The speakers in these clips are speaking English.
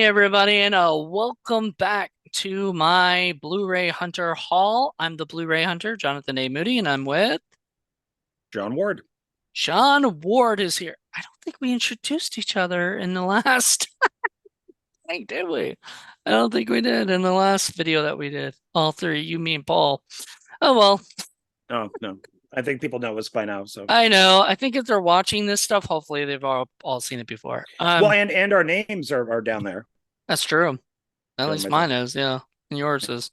Hey everybody, and welcome back to my Blu-ray Hunter haul. I'm the Blu-ray Hunter, Jonathan A. Moody, and I'm with John Ward. Sean Ward is here. I don't think we introduced each other in the last thing, did we? I don't think we did in the last video that we did. All three, you, me, and Paul. Oh well, Oh, no. I think people know us by now. So, I know. I think if they're watching this stuff, hopefully they've all seen it before. well, and our names are down there. That's true. At John, least myself, mine is, yeah. And yours yeah. is.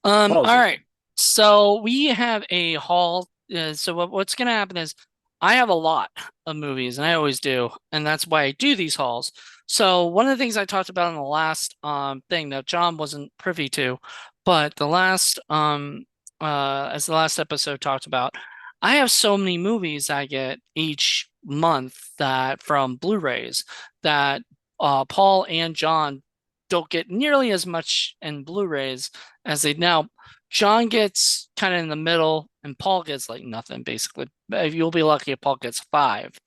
Paul's All is right. So we have a haul. So what's gonna happen is I have a lot of movies, and I always do, and that's why I do these hauls. So one of the things I talked about in the last thing that John wasn't privy to, but the last as the last episode talked about, I have so many movies I get each month that from Blu Rays that Paul and John don't get nearly as much in Blu Rays as they now. John gets kind of in the middle, and Paul gets like nothing basically. You'll be lucky if Paul gets five,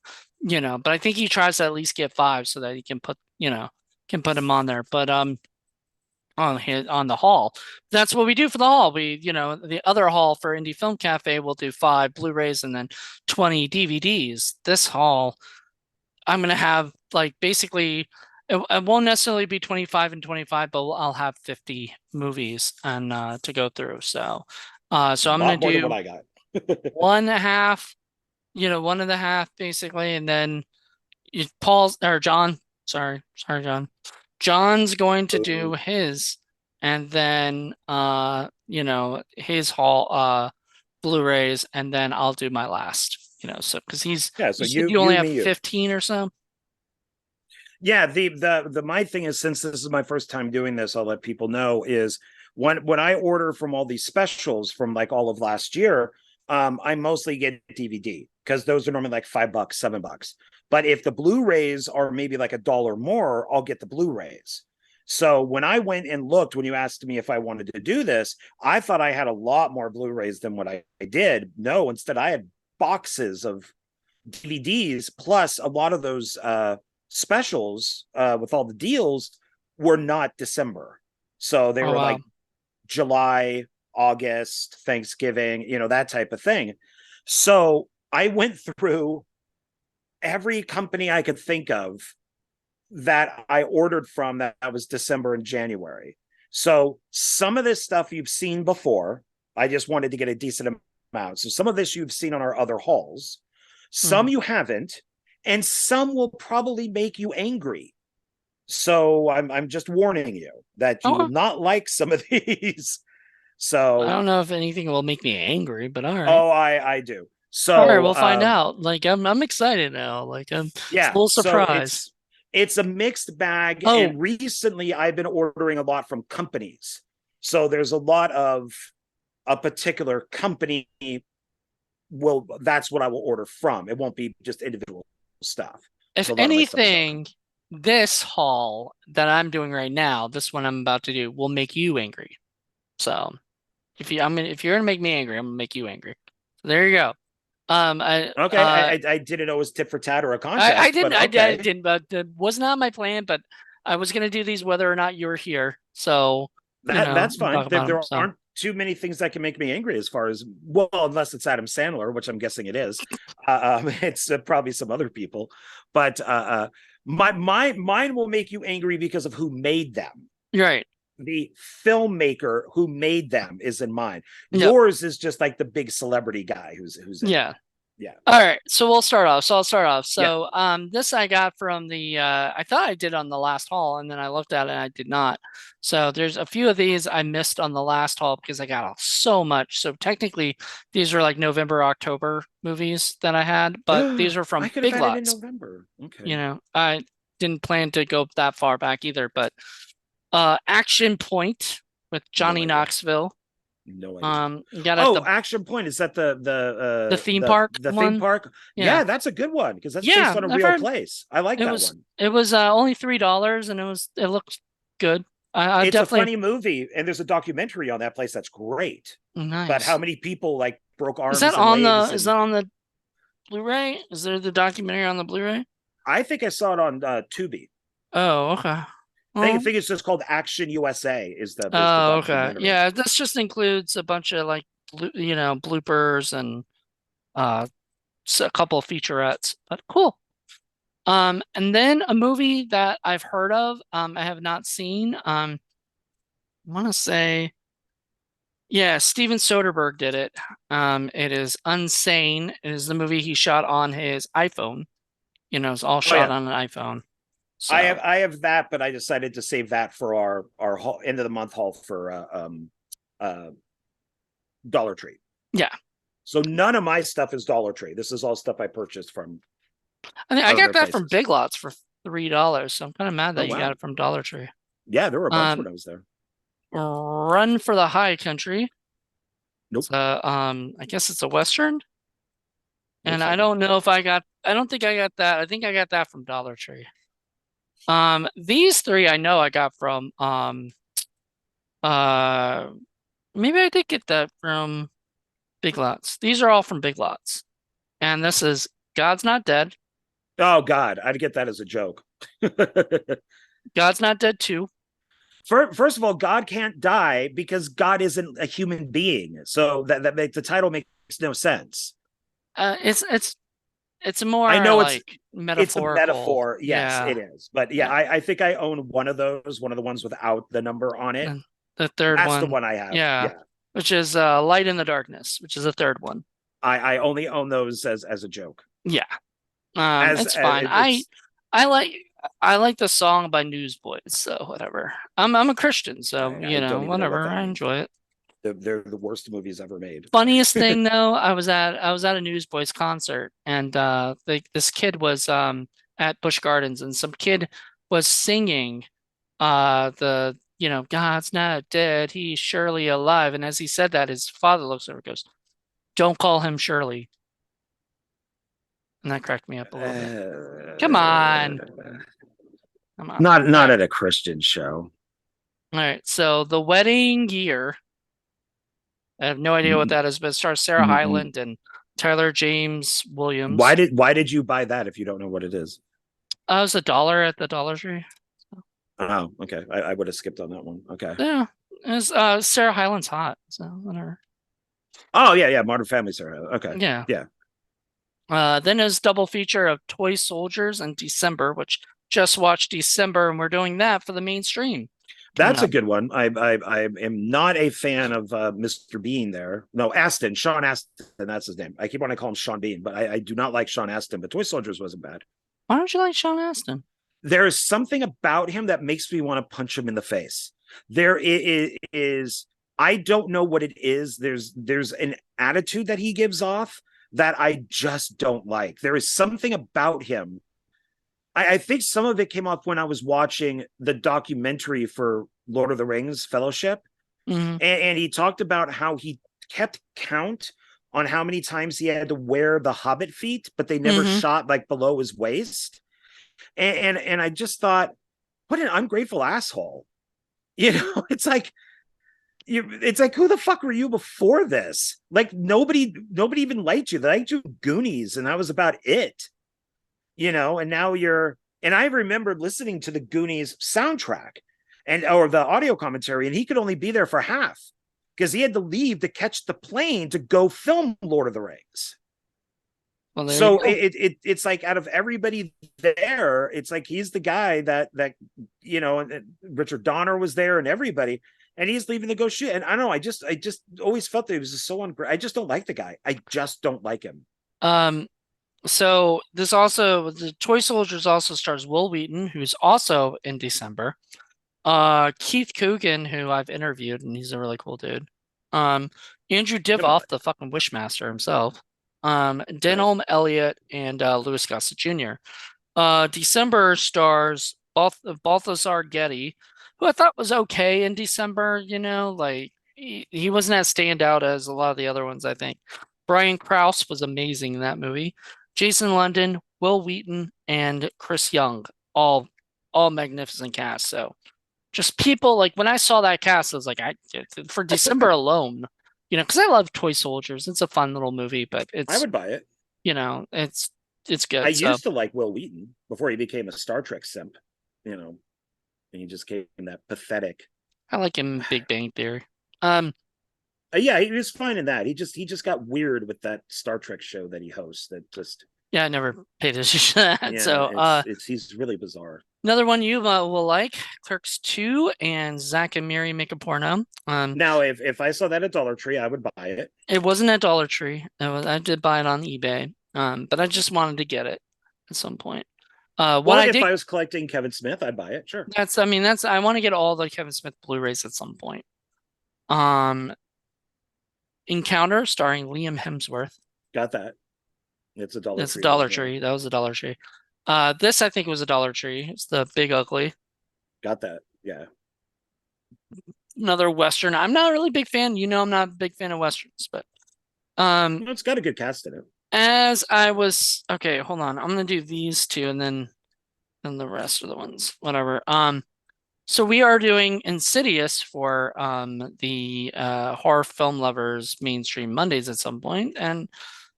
But I think he tries to at least get five so that he can put him on there. But on the haul, that's what we do for the haul. The other haul for Indie Film Cafe will do five Blu-rays and then 20 DVDs. This haul, I'm gonna have like basically it won't necessarily be 25 and 25, but I'll have 50 movies and to go through. So a I'm gonna lot more than what do I got. one and a half, one and a half basically, and then Paul's or John, sorry, John. John's going to do his, and then his haul Blu-rays, and then I'll do my last. So because Yeah, you so said you you only you have me you. 15 or so. Yeah, the my thing is, since this is my first time doing this, I'll let people know is when I order from all these specials from like all of last year, I mostly get DVD because those are normally like $5, $7. But if the Blu-rays are maybe like $1 more, I'll get the Blu-rays. So when I went and looked, when you asked me if I wanted to do this, I thought I had a lot more Blu-rays than what I did. No, instead I had boxes of DVDs plus a lot of those specials with all the deals were not December. So they Oh were wow. like July, August, Thanksgiving, that type of thing. So I went through every company I could think of that I ordered from that was December and January. So some of this stuff you've seen before. I just wanted to get a decent amount. So some of this you've seen on our other hauls. Some Mhm. you haven't, and some will probably make you angry. So I'm just warning you that you will Okay. not like some of these. I So don't know if anything will make me angry, but all right. oh, I do. All right, So we'll find out. Like I'm excited now. Like I'm a yeah, little so surprised. it's a mixed bag, Oh, and recently I've been ordering a lot from companies. So there's a lot of a particular company. Well, that's what I will order from. It won't be just individual stuff. if So a lot of my stuff is from anything, companies. this haul that I'm doing right now, this one I'm about to do, will make you angry. So if you're gonna make me angry, I'm gonna make you angry. So there you go. Um, I Okay, uh I didn't know it was tit for tat or a I contest, but didn't I okay. didn't but it was not my plan, but I was gonna do these whether or not you were here. So That's we'll fine. talk about them. There So aren't too many things that can make me angry as far as, well, unless it's Adam Sandler, which I'm guessing it is. It's probably some other people, but mine will make you angry because of who made them. you're right. The filmmaker who made them is in mine. Yep. Yours is just like the big celebrity guy who's in it. Yeah. Yeah, All right, so we'll start off. So I'll start off. yeah. This I got from the I thought I did on the last haul, and then I looked at it and I did not. So there's a few of these I missed on the last haul because I got so much. So technically these are like November, October movies that I had, but these are I from could have Big had it in Lots. November. Okay. I didn't plan to go that far back either, but Action Point with No Johnny idea. Knoxville. No idea. You got at Oh, Action Point. Is that the theme park the theme one. park? Yeah. Yeah, that's a good one because that's based Yeah, on a I've real heard. place. I like It that was one. it was only $3 and it looked good. I It's a definitely funny movie, and there's a documentary on that place that's great. But how nice. many people like broke arms and legs? Is And that on the Blu-ray? Is there the documentary on the Blu-ray? I think I saw it on Tubi. Oh, okay. I Oh, think it's just called Action USA is the oh, okay. documentary. Yeah, this just includes a bunch of like bloopers and uh a couple of featurettes. But cool. And then a movie that I've heard of, I have not seen. I want to say, yeah, Steven Soderbergh did it. It is Unsane. It is the movie he shot on his iPhone. It's all Oh shot yeah, on an iPhone. So I have that, but I decided to save that for our end of the month haul for uh Dollar Tree. yeah, So none of my stuff is Dollar Tree. This is all stuff I purchased from I think I got other that from places. Big Lots for $3. So I'm kind of mad Oh that you got wow. it from Dollar Tree. Yeah, there were a bunch Um, when I was there. Run for the High Country. Nope. I guess it's a Western. And Looks I like it. don't know if I don't think I got that. I think I got that from Dollar Tree. These three I know I got from uh maybe I did get that from Big Lots. These are all from Big Lots. And this is God's Not Dead, Oh God, I'd get that as a joke. God's Not Dead 2. First of all, God can't die because God isn't a human being. So that makes the title makes no sense. It's I more know like it's a metaphorical. metaphor. Yes, Yeah. it is. But yeah, Yeah. I think I own one of those, one of the ones without the number on it. And the third That's the one, one I have. yeah, Yeah. which is Light in the Darkness, which is the third one. I only own those as a joke. Yeah. As It's fine. it's I like I like the song by Newsboys, so whatever. I'm a Christian, so I don't even know what whatever. that I means. enjoy it. They're the worst movies ever made. Funniest thing though, I was at a Newsboys concert, and this kid was at Busch Gardens, and some kid was singing the God's not dead, he's surely alive. And as he said that, his father looks over and goes, "Don't call him Shirley." And that cracked me up a little bit. Come on. Uh, Come on. not at a Christian show. All right. So The Wedding Year. I have no idea what that is, but it stars Sarah Hyland and Tyler James Williams. Why did you buy that if you don't know what it is? It was $1 at the Dollar Tree. Oh, okay. I would have skipped on that one. Okay. Yeah. It's Sarah Hyland's hot, so whatever. Oh yeah, yeah. Modern Family, Sarah. Okay. Yeah. Yeah. Then there's double feature of Toy Soldiers and December, which just watched December, and we're doing that for the mainstream coming That's a up. good one. I am not a fan of Mr. Bean there. No, Aston, Sean Aston, that's his name. I keep wanting to call him Sean Bean, but I do not like Sean Aston, but Toy Soldiers wasn't bad. Why don't you like Sean Astin? There is something about him that makes me want to punch him in the face. There is I don't know what it is. There's an attitude that he gives off that I just don't like. There is something about him. I think some of it came up when I was watching the documentary for Lord of the Rings Fellowship. Hmm. And he talked about how he kept count on how many times he had to wear the hobbit feet, but they never Hmm. shot like below his waist. And I just thought, what an ungrateful asshole. It's like it's like, who the fuck were you before this? Like nobody even liked you. They liked you Goonies, and that was about it. And now and I remember listening to the Goonies soundtrack or the audio commentary, and he could only be there for half because he had to leave to catch the plane to go film Lord of the Rings. Well, there you So go. it's like out of everybody there, it's like he's the guy that and Richard Donner was there and everybody, and he's leaving to go shoot. And I don't know, I just always felt that he was just so I just don't like the guy. I just don't like him. Um, so the Toy Soldiers also stars Will Wheaton, who's also in December. Keith Coogan, who I've interviewed, and he's a really cool dude. Um, Andrew Never Divoff, mind. the fucking Wishmaster himself. Okay. Denholm Elliott and Louis Gossett Jr. December stars Balthazar Getty, who I thought was okay in December. Like he wasn't as standout as a lot of the other ones, I think. Brian Krause was amazing in that movie. Jason London, Will Wheaton, and Chris Young, all magnificent cast. So just people like when I saw that cast, I was like, for December alone, because I love Toy Soldiers. It's a fun little movie, but I would buy it. it's I good. So used to like Will Wheaton before he became a Star Trek simp. You know, and he just came that pathetic. I like him in Big Bang Theory. Um, Yeah, he was fine in that. He just got weird with that Star Trek show that he hosts. That just yeah, I never paid attention to that. yeah, So, it's he's really bizarre. another one you will like, Clerks 2 and Zack and Miri Make a Porno. Now, if I saw that at Dollar Tree, I would buy it. It wasn't at Dollar Tree. I did buy it on eBay. But I just wanted to get it at some point. What Well, I if did, I was collecting Kevin Smith, I'd buy it. Sure, I mean, I want to get all the Kevin Smith Blu-rays at some point. Um, Encounter starring Liam Hemsworth. got that. It's a Dollar It's a Tree one. Dollar Yeah, Tree. That was a Dollar Tree. This I think was a Dollar Tree. It's the Big Ugly. got that. Yeah, Another Western. I'm not a really big fan. You know, I'm not a big fan of Westerns, but um, well, it's got a good cast in it. as I was okay, hold on. I'm gonna do these two and then the rest of the ones, whatever. So we are doing Insidious for the horror film lovers mainstream Mondays at some point, and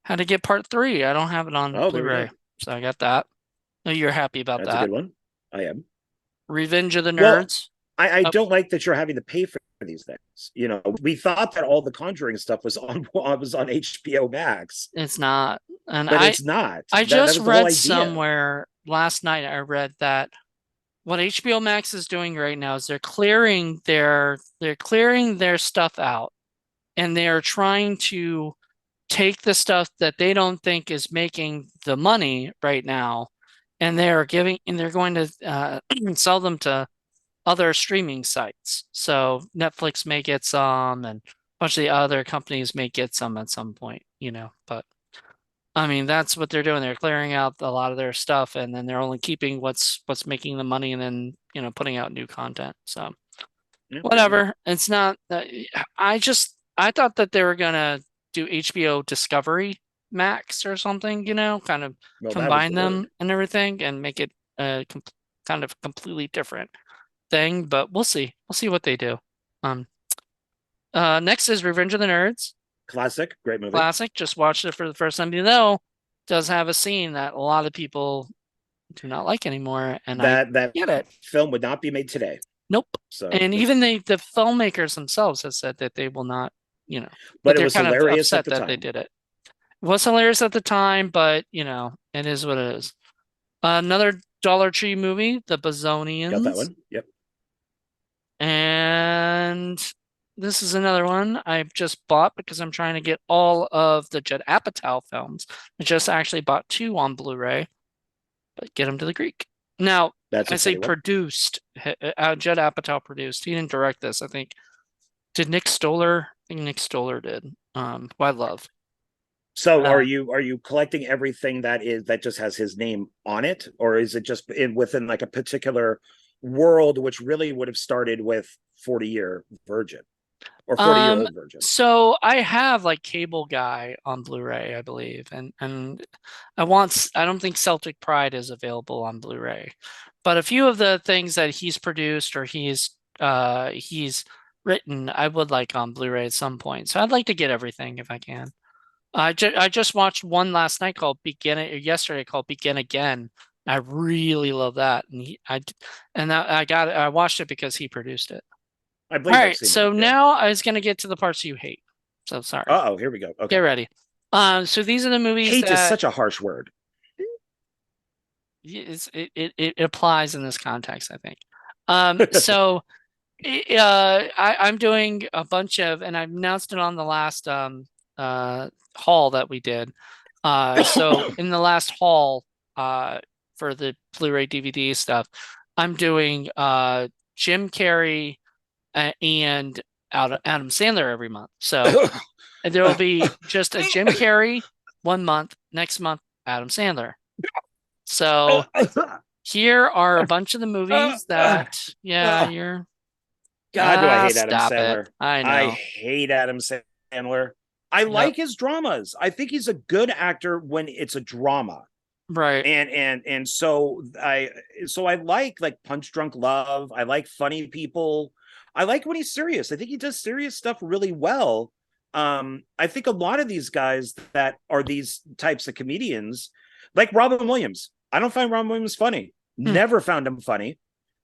how to get part three. I don't have it on Oh, there we Blu-ray, go. so I got that. Oh, you're happy about That's a that. good one. I am. Revenge of the Well, Nerds. I Oh, don't like that you're having to pay for these things. You know, we thought that all the Conjuring stuff was on HBO Max, it's not. And but it's not. I That just was the whole read idea. somewhere last night. I read that what HBO Max is doing right now is they're clearing their stuff out, and they are trying to take the stuff that they don't think is making the money right now, and they're going to sell them to other streaming sites. So Netflix may get some, and a bunch of the other companies may get some at some point, But I mean, that's what they're doing. They're clearing out a lot of their stuff, and then they're only keeping what's making the money, and then putting out new content. So Yeah, fair enough. whatever. It's not. I thought that they were gonna do HBO Discovery Max or something, kind of Well, that was combine the them word. and everything and make it a kind of completely different thing. But we'll see. We'll see what they do. Um. Next is Revenge of the Nerds. Classic, great movie. Classic. Just watched it for the first time. Does have a scene that a lot of people do not like anymore, and I That get it. film would not be made today. Nope. So And even it's the filmmakers themselves have said that they will not, that but it they're was kind of hilarious at upset the that they time. did it. It was hilarious at the time, but it is what it is. Another Dollar Tree movie, The Got that Bazonians, one. Yep. and this is another one I just bought because I'm trying to get all of the Judd Apatow films. I just actually bought two on Blu-ray, but get them to the Greek. Now, That's I a say funny one. produced. Judd Apatow produced. He didn't direct this. I think. Did Nick Stoller? I think Nick Stoller did. Why Love. So Uh, are you collecting everything that just has his name on it, or is it just within like a particular world, which really would have started with 40-year Virgin or 40-year um, old Virgin? so I have like Cable Guy on Blu-ray, I believe, and I don't think Celtic Pride is available on Blu-ray, but a few of the things that he's produced or he's written, I would like on Blu-ray at some point. So I'd like to get everything if I can. I just watched one last night called yesterday called Begin Again. I really love that, I watched it because he produced it. I All believe I've right, seen that. so Yeah. now I was gonna get to the parts you hate. So sorry. Oh, here we go. Get Okay. ready. So these are the movies Hate is that such a harsh word. it applies in this context, I think. So I'm doing a bunch of, and I announced it on the last haul that we did. So in the last haul for the Blu-ray DVD stuff, I'm doing Jim Carrey and Adam Sandler every month. So there will be just a Jim Carrey 1 month, next month Adam Sandler. So here are a bunch of the movies that, yeah, you're God, do I hate Adam stop it. Sandler. I I know. hate Adam Sandler. I Yep. like his dramas. I think he's a good actor when it's a drama. Right. And so I like Punch Drunk Love. I like Funny People. I like when he's serious. I think he does serious stuff really well. I think a lot of these guys that are these types of comedians, like Robin Williams. I don't find Robin Williams funny. Hmm. Never found him funny.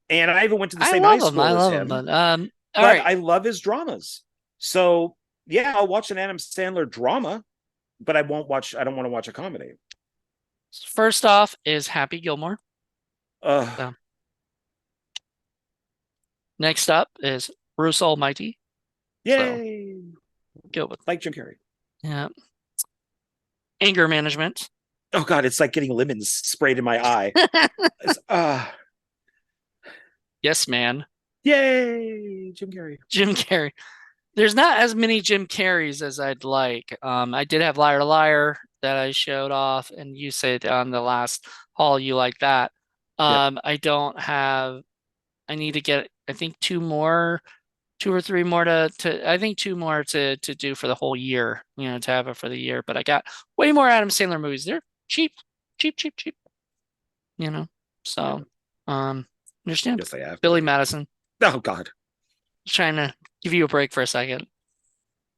and I even went to the I same high love him. I school as love him. him. But all But right. I love his dramas. So yeah, I'll watch an Adam Sandler drama, but I won't watch. I don't want to watch a comedy. First off is Happy Gilmore. Uh, So, next up is Bruce Almighty. So Yay! go with Like Jim Carrey. yeah. Anger management. Oh God, it's like getting lemons sprayed in my eye. It's, Yes, man. yay, Jim Carrey. Jim Carrey. There's not as many Jim Carreys as I'd like. I did have Liar Liar that I showed off, and you said on the last haul you like that. Yep. I don't have. I need to get. I think two or three more I think two more to do for the whole year. To have it for the year. But I got way more Adam Sandler movies. They're cheap, cheap, cheap, cheap. You know. So, understand. Yes, I have to Billy be. Madison. Oh God. Just trying to give you a break for a second.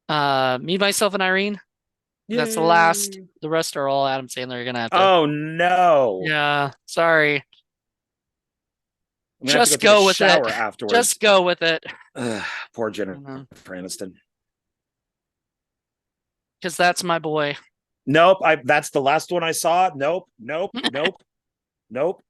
Me, myself, and Irene. That's the last. Yay. The rest are all Adam Sandler. You're gonna have to. Oh no. Yeah, sorry. I'm gonna have to go Just take a go with it. shower afterwards. Just go with it. Poor Jennifer You know, Aniston. because that's my boy. Nope. That's the last one I saw. Nope. Nope. Nope. Nope.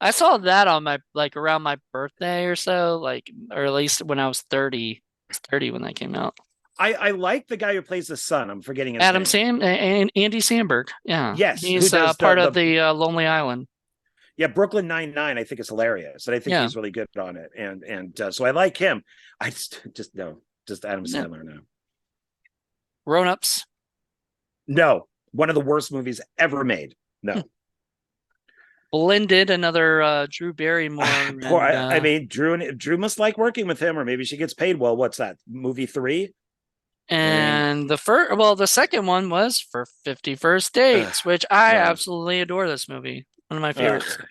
I saw that on my like around my birthday or so, like or at least when I was 30. I was 30 when that came out. I like the guy who plays the son. I'm forgetting his Adam name. Sam and Andy Samberg. Yeah, Yes, who he's does part of the the Lonely Island. yeah, Brooklyn Nine-Nine, I think is hilarious. And I think Yeah, he's really good on it. And so I like him. I just no, just Adam yeah. Sandler now. Grown Ups. No, one of the worst movies ever made. No. Blended, another Drew Barrymore Poor, and I mean, Drew must like working with him, or maybe she gets paid well. What's that? Movie 3? I mean, the second one was for 51st ugh, Dates, which I yeah. absolutely adore this movie. One of my favorites. Ugh,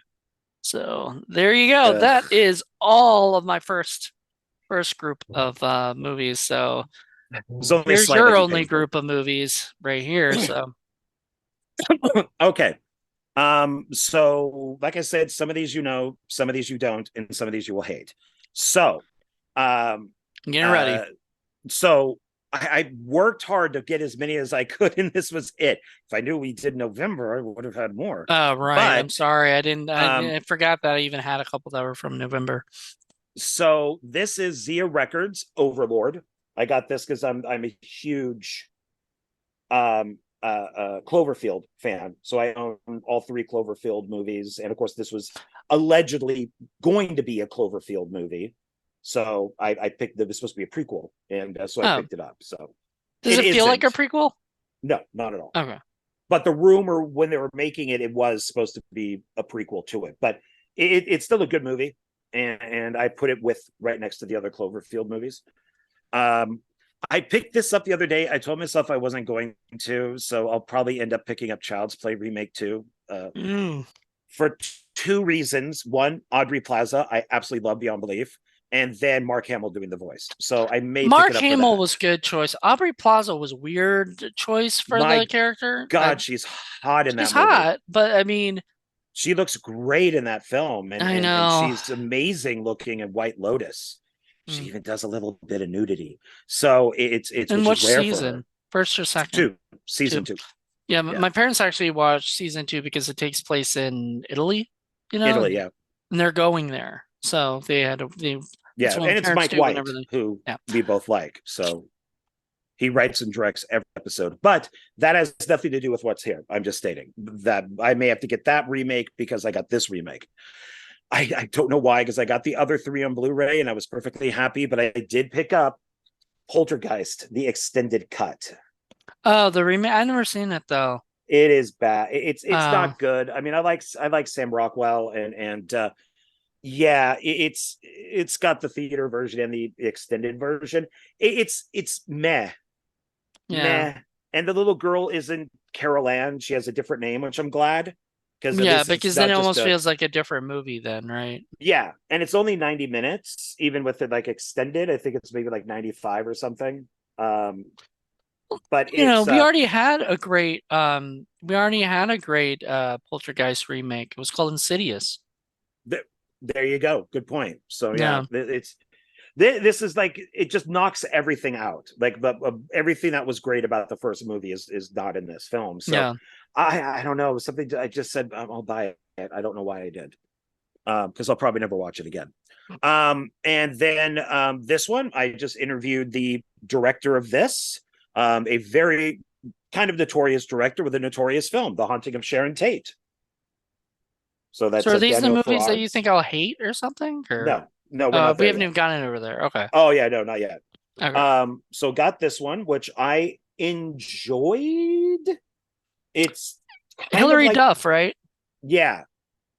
So there you go. That ugh. is all of my first group of movies. So It was only here's your slightly only painful. group of movies right here. So Okay. So like I said, some of these you know, some of these you don't, and some of these you will hate. So um I'm getting ready. uh so I worked hard to get as many as I could, and this was it. If I knew we did November, I would have had more. Oh, right. I'm But sorry. I didn't um I forgot that I even had a couple that were from November. so this is Zia Records Overlord. I got this because I'm a huge Cloverfield fan. So I own all three Cloverfield movies. And of course, this was allegedly going to be a Cloverfield movie. So I picked this was supposed to be a prequel. And so I Oh, picked it up. So does it feel like a isn't. prequel? No, not at all. Okay. But the rumor when they were making it, it was supposed to be a prequel to it. But it's still a good movie. And I put it with right next to the other Cloverfield movies. Um, I picked this up the other day. I told myself I wasn't going to, so I'll probably end up picking up Child's Play Remake 2 Mm. for two reasons. One, Audrey Plaza, I absolutely love Beyond Belief, and then Mark Hamill doing the voice. So I may pick Mark it up for Hamill that. was good choice. Aubrey Plaza was weird choice for the My character. God, she's hot in She's that movie. hot, but I mean, She looks great in that film, and I and know. she's amazing looking in White Lotus. She Mm. even does a little bit of nudity, so it's And which is which rare for her. season? First or second? Two, season Two. two, Yeah, yeah, my parents actually watched season two because it takes place in Italy, Italy, yeah. and they're going there. So that's Yeah, what and it's parents Mike do whenever White they, who yeah. we both like. So he writes and directs every episode. But that has nothing to do with what's here. I'm just stating that I may have to get that remake because I got this remake. I don't know why, because I got the other three on Blu-ray and I was perfectly happy, but I did pick up Poltergeist, the extended cut. Oh, the remake. I've never seen it though. It is bad. It's Oh, not good. I mean, I like Sam Rockwell and yeah, it's got the theater version and the extended version. It's meh. yeah. Meh. And the little girl isn't Carol Ann. She has a different name, which I'm glad because at Yeah, least it's because then not it just almost a feels like a different movie then, right? yeah. And it's only 90 minutes, even with it like extended. I think it's maybe like 95 or something. Um, but it's we already had a great Poltergeist remake. It was called Insidious. There you go. Good point. So yeah, Yeah, it's this is like it just knocks everything out. Like everything that was great about the first movie is not in this film. So yeah. I don't know, something I just said I'll buy it. I don't know why I did. Because I'll probably never watch it again. And then this one, I just interviewed the director of this, a very kind of notorious director with a notorious film, The Haunting of Sharon Tate. So So that's are a these the Daniel movies that you Farrar's. think I'll hate or something? Or No, we're not we there haven't yet. even gotten over there. Okay. Oh yeah, no, not yet. Okay. So got this one, which I enjoyed. It's kind of Hillary like, Duff, right? yeah,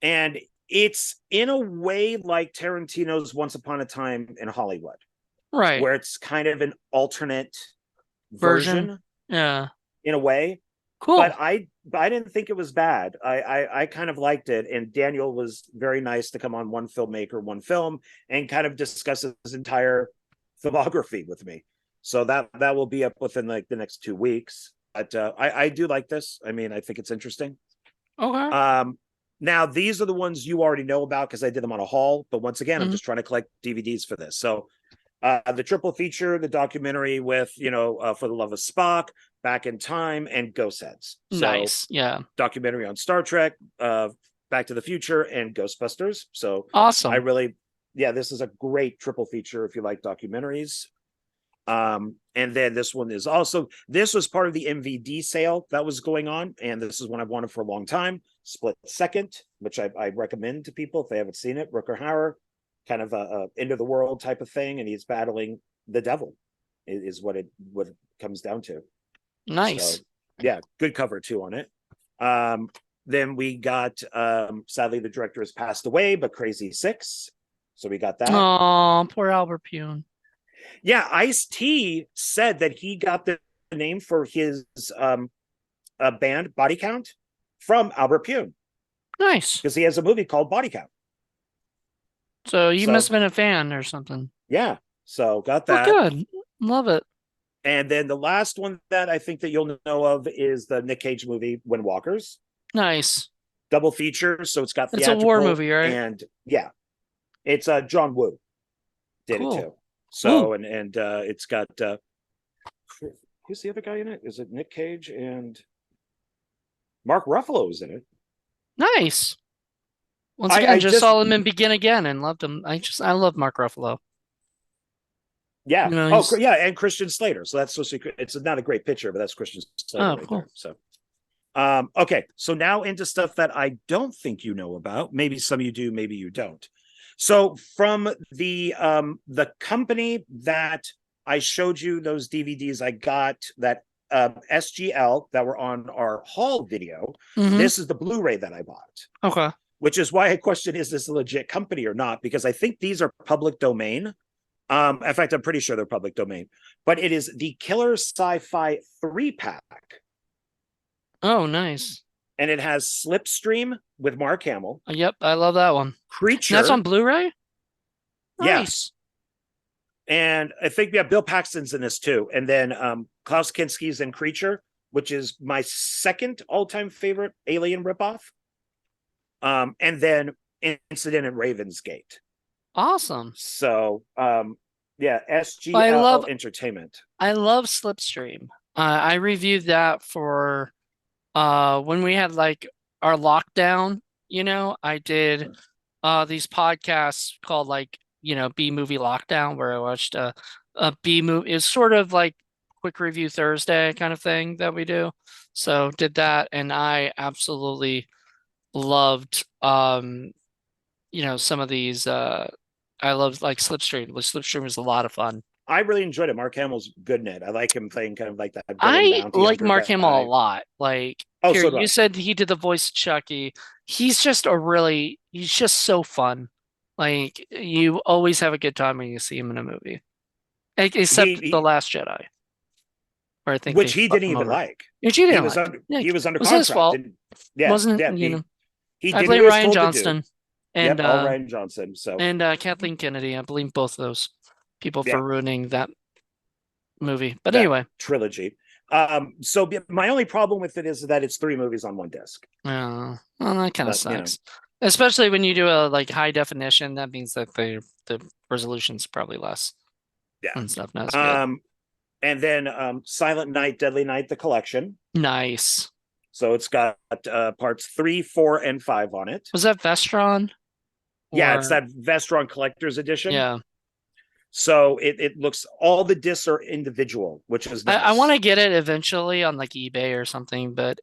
and it's in a way like Tarantino's Once Upon a Time in Hollywood, Right. where it's kind of an alternate Version. version Yeah. in a way. But Cool. I didn't think it was bad. I kind of liked it, and Daniel was very nice to come on One Filmmaker, One Film, and kind of discuss his entire filmography with me. So that will be up within like the next 2 weeks. But I do like this. I mean, I think it's interesting. Okay. Um, Now these are the ones you already know about because I did them on a haul. But once again, I'm Mhm. just trying to collect DVDs for this. So the triple feature, the documentary with For the Love of Spock, Back in Time, and Ghost Heads. So Nice. Yeah. documentary on Star Trek, Back to the Future, and Ghostbusters. So I Awesome. really, yeah, this is a great triple feature if you like documentaries. And then this one is also, this was part of the MVD sale that was going on, and this is one I've wanted for a long time. Split Second, which I recommend to people if they haven't seen it. Rutger Hauer, kind of a end of the world type of thing, and he's battling the devil, is what it comes down to. So Nice. yeah, good cover too on it. Um, then we got sadly the director has passed away, but Crazy Six. So we got that. Oh, poor Albert Pune. Yeah, Ice-T said that he got the name for his band Body Count from Albert Pune Nice. because he has a movie called Body Count. So you must So have been a fan or something. yeah, so got Well, that. good. Love it. And then the last one that I think that you'll know of is the Nick Cage movie Windwalkers, Nice. double feature. So it's got It's a war theatrical movie, right? and yeah, it's John Woo did it Cool. too. Ooh, So and it's got who's the other guy in it? Is it Nick Cage and Mark Ruffalo is in it? nice. Once I again, I just just saw him in Begin Again and loved him. I love Mark Ruffalo. Yeah. You know, Oh, he's yeah, and Christian Slater. So that's supposed to be, it's not a great picture, but that's Christian Slater oh right cool. there. So okay, so now into stuff that I don't think you know about. Maybe some you do, maybe you don't. So from the company that I showed you those DVDs I got that SGL that were on our haul video, Mm-hmm. this is the Blu-ray that I bought, Okay. which is why I question is this a legit company or not? Because I think these are public domain. In fact, I'm pretty sure they're public domain, but it is the Killer Sci-Fi 3-pack, Oh, nice. and it has Slipstream with Mark Hamill, Yep, I love that one. And that's on Creature, Blu-ray? yeah, Nice. and I think yeah, Bill Paxton's in this too, and then Klaus Kinski's in Creature, which is my second all-time favorite Alien ripoff, and then Incident at Ravensgate. Awesome. So yeah, I SGL love Entertainment. I love Slipstream. I reviewed that for when we had like our lockdown, I did these podcasts called like, B movie lockdown where I watched a B movie. It's sort of like quick review Thursday kind of thing that we do. So did that and I absolutely loved some of these I loved like Slipstream. Slipstream was a lot of fun. I really enjoyed it. Mark Hamill's good in it. I like him playing kind of like that villain I bounty like hunter Mark Hamill a guy. lot. Like, Oh, here, so do you I. said he did the voice of Chucky. He's just so fun. Like, you always have a good time when you see him in a movie. Except The He Last Jedi, where I think which they he fucked didn't him even over. like. Which you He didn't was like. under Yeah, he was under it was his contract. fault. Didn't yeah, Wasn't, yeah. He I did what blame he was Ryan told to do. Johnston Yep, and all Ryan Johnson. So Kathleen Kennedy. I blame both those people yeah, for ruining that movie. But that anyway, trilogy. My only problem with it is that it's 3 movies on one disc. well, that kind of But sucks. Especially when you do a like high definition, that means that the resolution's probably less Yeah. and stuff. That's good. Um, and then Silent Night, Deadly Night, the collection. Nice. So it's got parts 3, 4, and 5 on it. Was that Vestron Yeah, it's or that Vestron Collector's Edition. yeah? So it looks, all the discs are individual, which is I want nice. to get it eventually on like eBay or something, but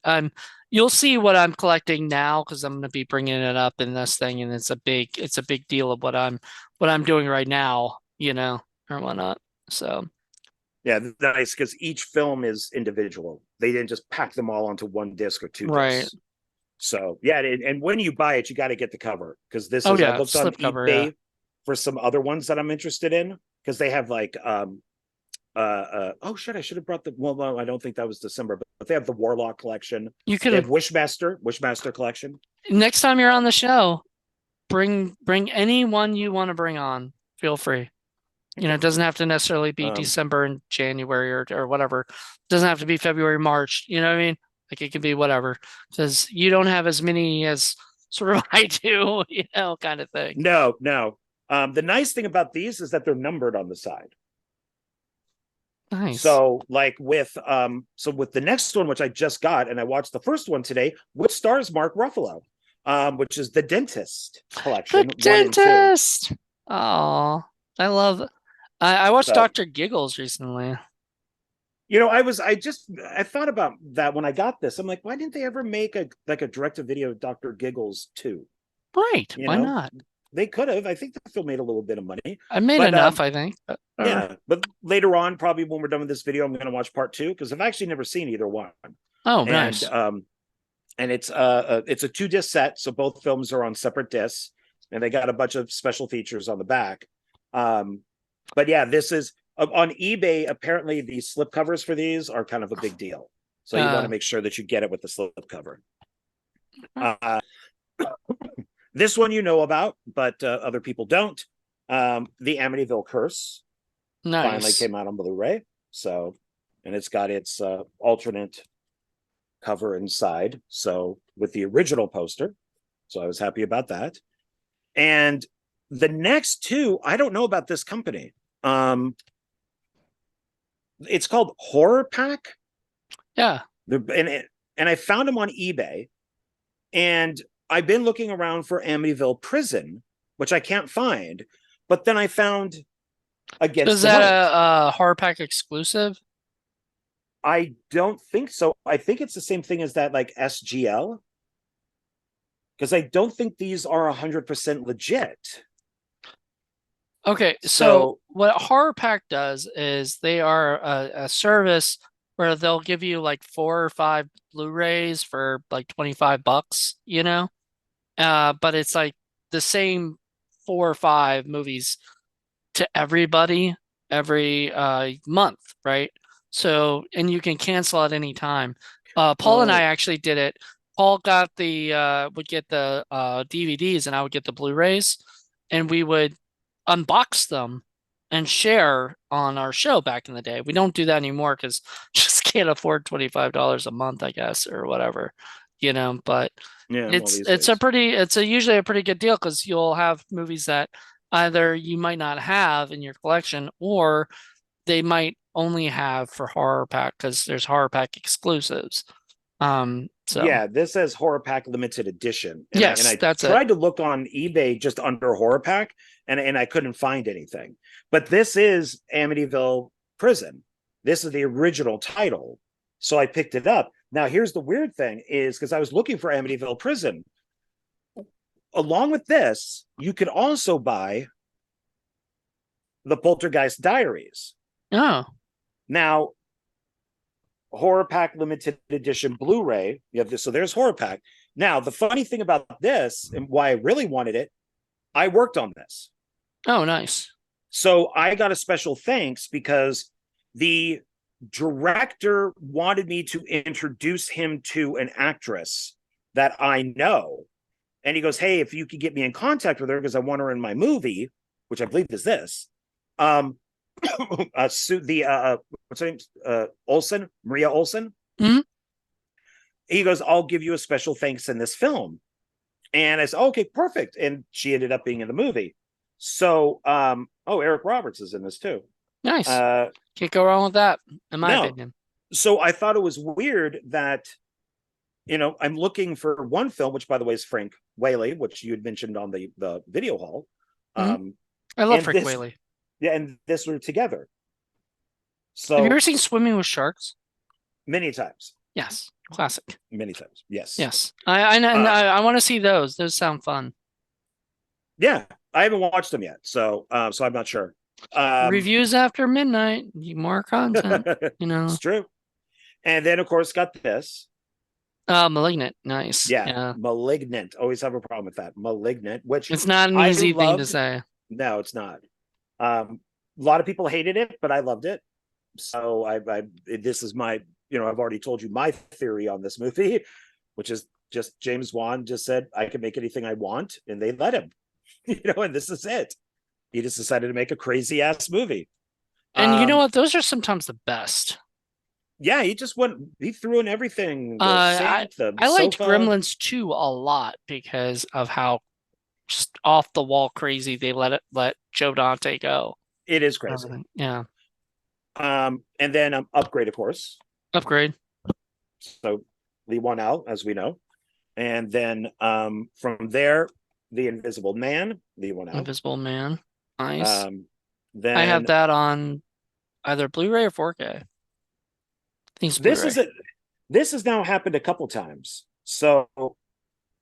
you'll see what I'm collecting now because I'm going to be bringing it up in this thing, and it's a big deal of what I'm doing right now, or whatnot. So Yeah, nice, because each film is individual. They didn't just pack them all onto one disc or two right. discs. So yeah, and when you buy it, you got to get the cover, because this Oh is, I yeah, looked on slipcover. Yeah, eBay for some other ones that I'm interested in, because they have like oh shit, I should have brought the, well, no, I don't think that was December, but they have the Warlock collection. you could They have have Wishmaster collection. next time you're on the show, bring anyone you want to bring on. Feel free. It Okay. doesn't have to necessarily be Um, December and January or whatever. It doesn't have to be February, March. You know what I mean? Like it could be whatever. Because you don't have as many as sort of I do, kind of thing. no, no. The nice thing about these is that they're numbered on the side. Nice. So like so with the next one, which I just got, and I watched the first one today, which stars Mark Ruffalo, which is the Dentist The collection 1 and 2. dentist. Oh, I love. I watched So Dr. Giggles recently. I thought about that when I got this. I'm like, why didn't they ever make a direct to video Dr. Giggles 2? Right. You Why know, not? they could have. I think the film made a little bit of money. I made But enough, I think. yeah, but later on, probably when we're done with this video, I'm gonna watch part 2, because I've actually never seen either one. Oh, And nice. it's a 2 disc set, so both films are on separate discs, and they got a bunch of special features on the back. But yeah, this is on eBay. Apparently, the slip covers for these are kind of a big deal, so you want to Uh, make sure that you get it with the slip cover. Uh, this one you know about, but other people don't. The Amityville Curse finally nice. came out on Blu-ray, so, and it's got its alternate cover inside, so with the original poster. So I was happy about that. And the next two, I don't know about this company. It's called Horror Pack. Yeah. And I found them on eBay. And I've been looking around for Amityville Prison, which I can't find. But then I found So Against is the that Night. a horror pack exclusive? I don't think so. I think it's the same thing as that, like SGL, because I don't think these are 100% legit. Okay, so So, what Horror Pack does is they are a service where they'll give you like 4 or 5 Blu Rays for like $25, but it's like the same 4 or 5 movies to everybody every month, right? So, and you can cancel at any time. Paul and I oh, actually did it. Paul got would get the DVDs and I would get the Blu Rays, and we would unbox them and share on our show back in the day. We don't do that anymore because just can't afford $25 a month, I guess, or whatever, but yeah, well, these it's days. it's a usually a pretty good deal because you'll have movies that either you might not have in your collection or they might only have for horror pack because there's horror pack exclusives. So Yeah, this says Horror Pack Limited Edition, and I and yes, I that's it. tried to look on eBay just under Horror Pack, and I couldn't find anything. But this is Amityville Prison. This is the original title, so I picked it up. Now, here's the weird thing: is because I was looking for Amityville Prison. Along with this, you could also buy the Poltergeist Diaries. Oh, Now, Horror Pack Limited Edition Blu-ray. You have this, so there's Horror Pack. Now, the funny thing about this and why I really wanted it, I worked on this. oh, nice. So I got a special thanks because the director wanted me to introduce him to an actress that I know. And he goes, "Hey, if you could get me in contact with her, because I want her in my movie," which I believe is this. Um, what's her name? Olsen, Maria Olsen. Hmm. He goes, "I'll give you a special thanks in this film." And I said, okay, perfect. And she ended up being in the movie. So, oh, Eric Roberts is in this too. Nice. Uh, Can't go wrong with that, in my no. opinion. So I thought it was weird that, I'm looking for one film, which by the way is Frank Whaley, which you had mentioned on the video hall. Hmm. Um, I love and Frick this, Whaley. yeah, and this were together. Have you ever So seen Swimming with Sharks? many times, Yes. Classic. many times. Yes. Yes. I want to see those. Those sound fun. Yeah, I haven't watched them yet, so I'm not sure. Um, Reviews after midnight. More content, you know. it's true. And then of course got this. Malignant. Nice. Yeah, Yeah. Malignant. Always have a problem with that. Malignant, which It's not an I easy thing to loved. say. No, it's not. A lot of people hated it, but I loved it. So I this is my, I've already told you my theory on this movie, which is just James Wan just said I can make anything I want, and they let him, and this is it. He just decided to make a crazy ass movie. And you know Um, what? Those are sometimes the best. yeah, he threw in everything, the Uh, I sink, the I liked sofa. Gremlins 2 a lot because of how just off the wall crazy they let Joe Dante go. It is crazy. Everything. Yeah. And then Upgrade, of course. Upgrade. So Lee won out, as we know. And then from there, The Invisible Man, Lee won out. Invisible Man. Nice. Um, I have then that on either Blu-ray or 4K. I think it's this Blu-ray. is a this has now happened a couple times. So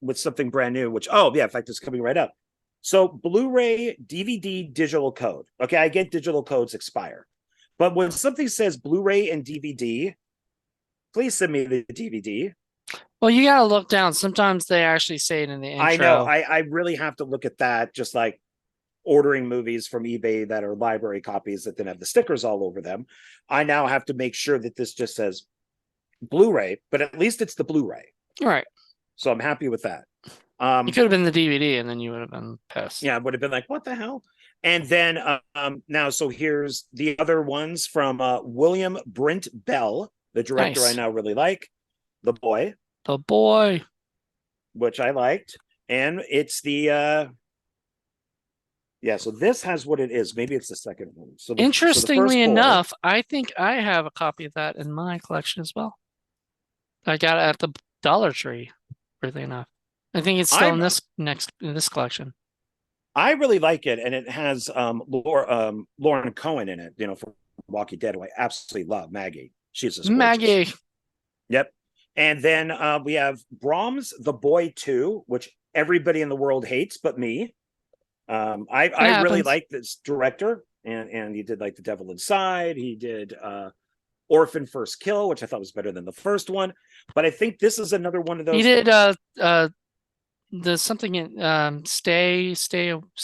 with something brand new, which yeah, in fact, it's coming right up. So Blu-ray, DVD, digital code. Okay, I get digital codes expire, but when something says Blu-ray and DVD, please send me the DVD. Well, you gotta look down. Sometimes they actually say it in the I know intro. I really have to look at that, just like ordering movies from eBay that are library copies that then have the stickers all over them. I now have to make sure that this just says Blu-ray, but at least it's the Blu-ray. All right. So I'm happy with that. It could have been the DVD, and then you would have been pissed. Yeah, I would have been like, what the hell? And then now, so here's the other ones from William Brent Bell, the director I Nice. now really like, The Boy, The boy. which I liked. And it's the yeah, so this has what it is. Maybe it's the second one. So the Interestingly first four, enough, I think I have a copy of that in my collection as well. I got it at the Dollar Tree, weirdly enough. I think it's still I'm in this collection. I really like it, and it has Lauren Cohen in it, from Walking Dead, who I absolutely love. Maggie, she's just gorgeous. Maggie. Yep. And then we have Brahms, The Boy 2, which everybody in the world hates but me. It I really happens. like this director, and he did like The Devil Inside. He did Orphan First Kill, which I thought was better than the first one. But I think this is another one of He those. did the something in stay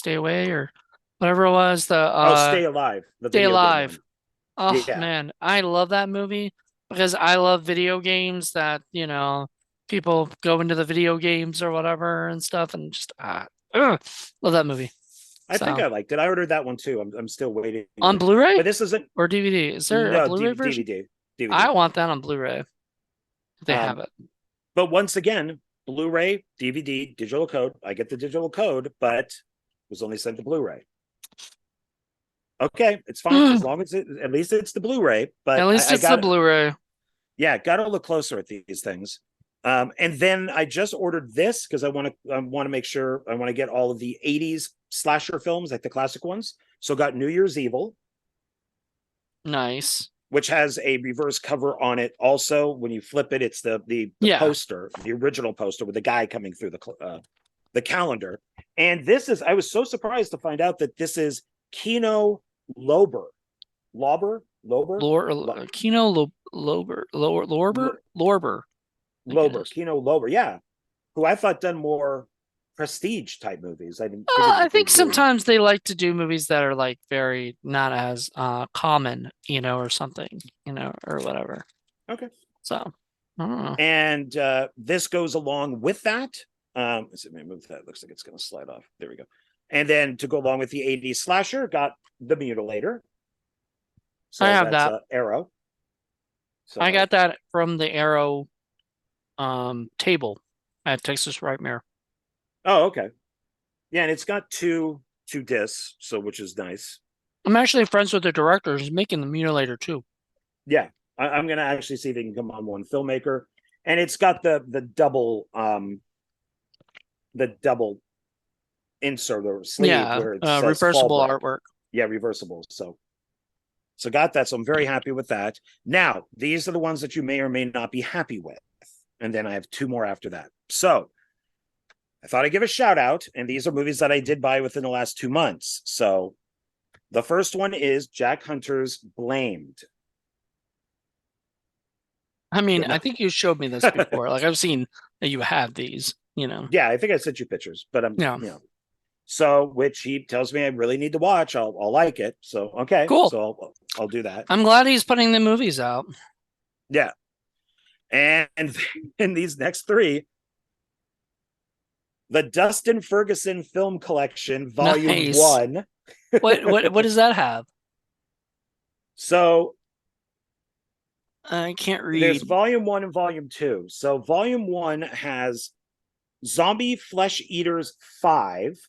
away or whatever it was, the Oh, Stay Alive, the Stay video game Alive. one. Oh Yeah, man, I love that movie because I love video games that, people go into the video games or whatever and stuff and just love that movie. I think So I liked it. I ordered that one too. I'm still waiting on on it. But Blu-ray this isn't or DVD? Is there a no Blu-ray version? DVD. I DVD. want that on Blu-ray if they have Um, it. but once again, Blu-ray, DVD, digital code. I get the digital code, but it was only sent to Blu-ray. Okay, it's fine as long as at least it's the Blu-ray. At But least I it's the got Blu-ray. yeah, got to look closer at these things. And then I just ordered this because I want to make sure I want to get all of the '80s slasher films, like the classic ones. So got New Year's Evil, Nice. which has a reverse cover on it. Also, when you flip it, it's the Yeah. poster, the original poster with the guy coming through the calendar. And this is I was so surprised to find out that this is Kino Lober, Lober, Kino Lorber, I think it Lober, is. Kino Lober, yeah, who I thought done more prestige type movies. I didn't figure I that they'd think do. sometimes they like to do movies that are like very not as common, or something, or whatever. Okay. So I don't know. And this goes along with that. Let me move that. Looks like it's going to slide off. There we go. And then to go along with the '80s slasher, got The Mutilator. I So have that's that. Arrow. I So got that from the Arrow table at Texas Nightmare. Oh, okay. Yeah, and it's got two discs, so which is nice. I'm actually friends with the director who's making the Mutilator too. Yeah, I'm gonna actually see if they can come on one filmmaker, and it's got the double insert or sleeve Yeah, where it says fall reversible break. artwork. Yeah, reversible. So got that. So I'm very happy with that. Now these are the ones that you may or may not be happy with, and then I have two more after that. So I thought I'd give a shout out, and these are movies that I did buy within the last 2 months. So the first one is Jack Hunter's Blamed. I mean, I No, think you showed me this before. Like I've seen that you have these, you know. yeah, I think I sent you pictures, but Yeah. so which he tells me I really need to watch. I'll like it. So okay, Cool. so I'll do that. I'm glad he's putting the movies out. Yeah, and in these next three, the Dustin Ferguson Film Collection, Volume Nice. One. What does that have? So I can't there's read. Volume One and Volume Two. So Volume One has Zombie Flesh Eaters 5,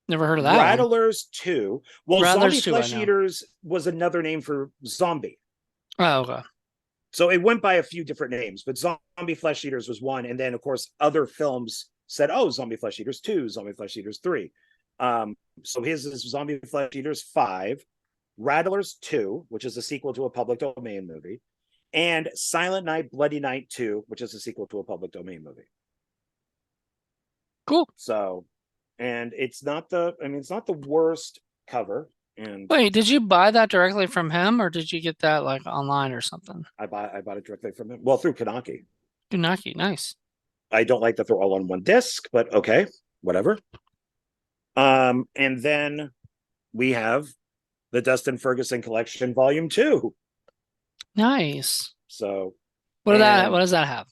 Never heard of that one. Rattlers 2. Well, Zombie Rather's two, I Flesh know. Eaters was another name for zombie. Oh, okay. So it went by a few different names, but Zombie Flesh Eaters was one. And then, of course, other films said, oh, Zombie Flesh Eaters 2, Zombie Flesh Eaters 3. So his is Zombie Flesh Eaters 5, Rattlers 2, which is a sequel to a public domain movie, and Silent Night, Bloody Night 2, which is a sequel to a public domain movie. Cool. So, and it's not the worst cover. And Wait, did you buy that directly from him or did you get that like online or something? I bought it directly from him. Well, through Kanaki. Funaki, nice. I don't like that they're all on one disc, but okay, whatever. And then we have the Dustin Ferguson Collection, Volume 2. Nice. So, What and does that have?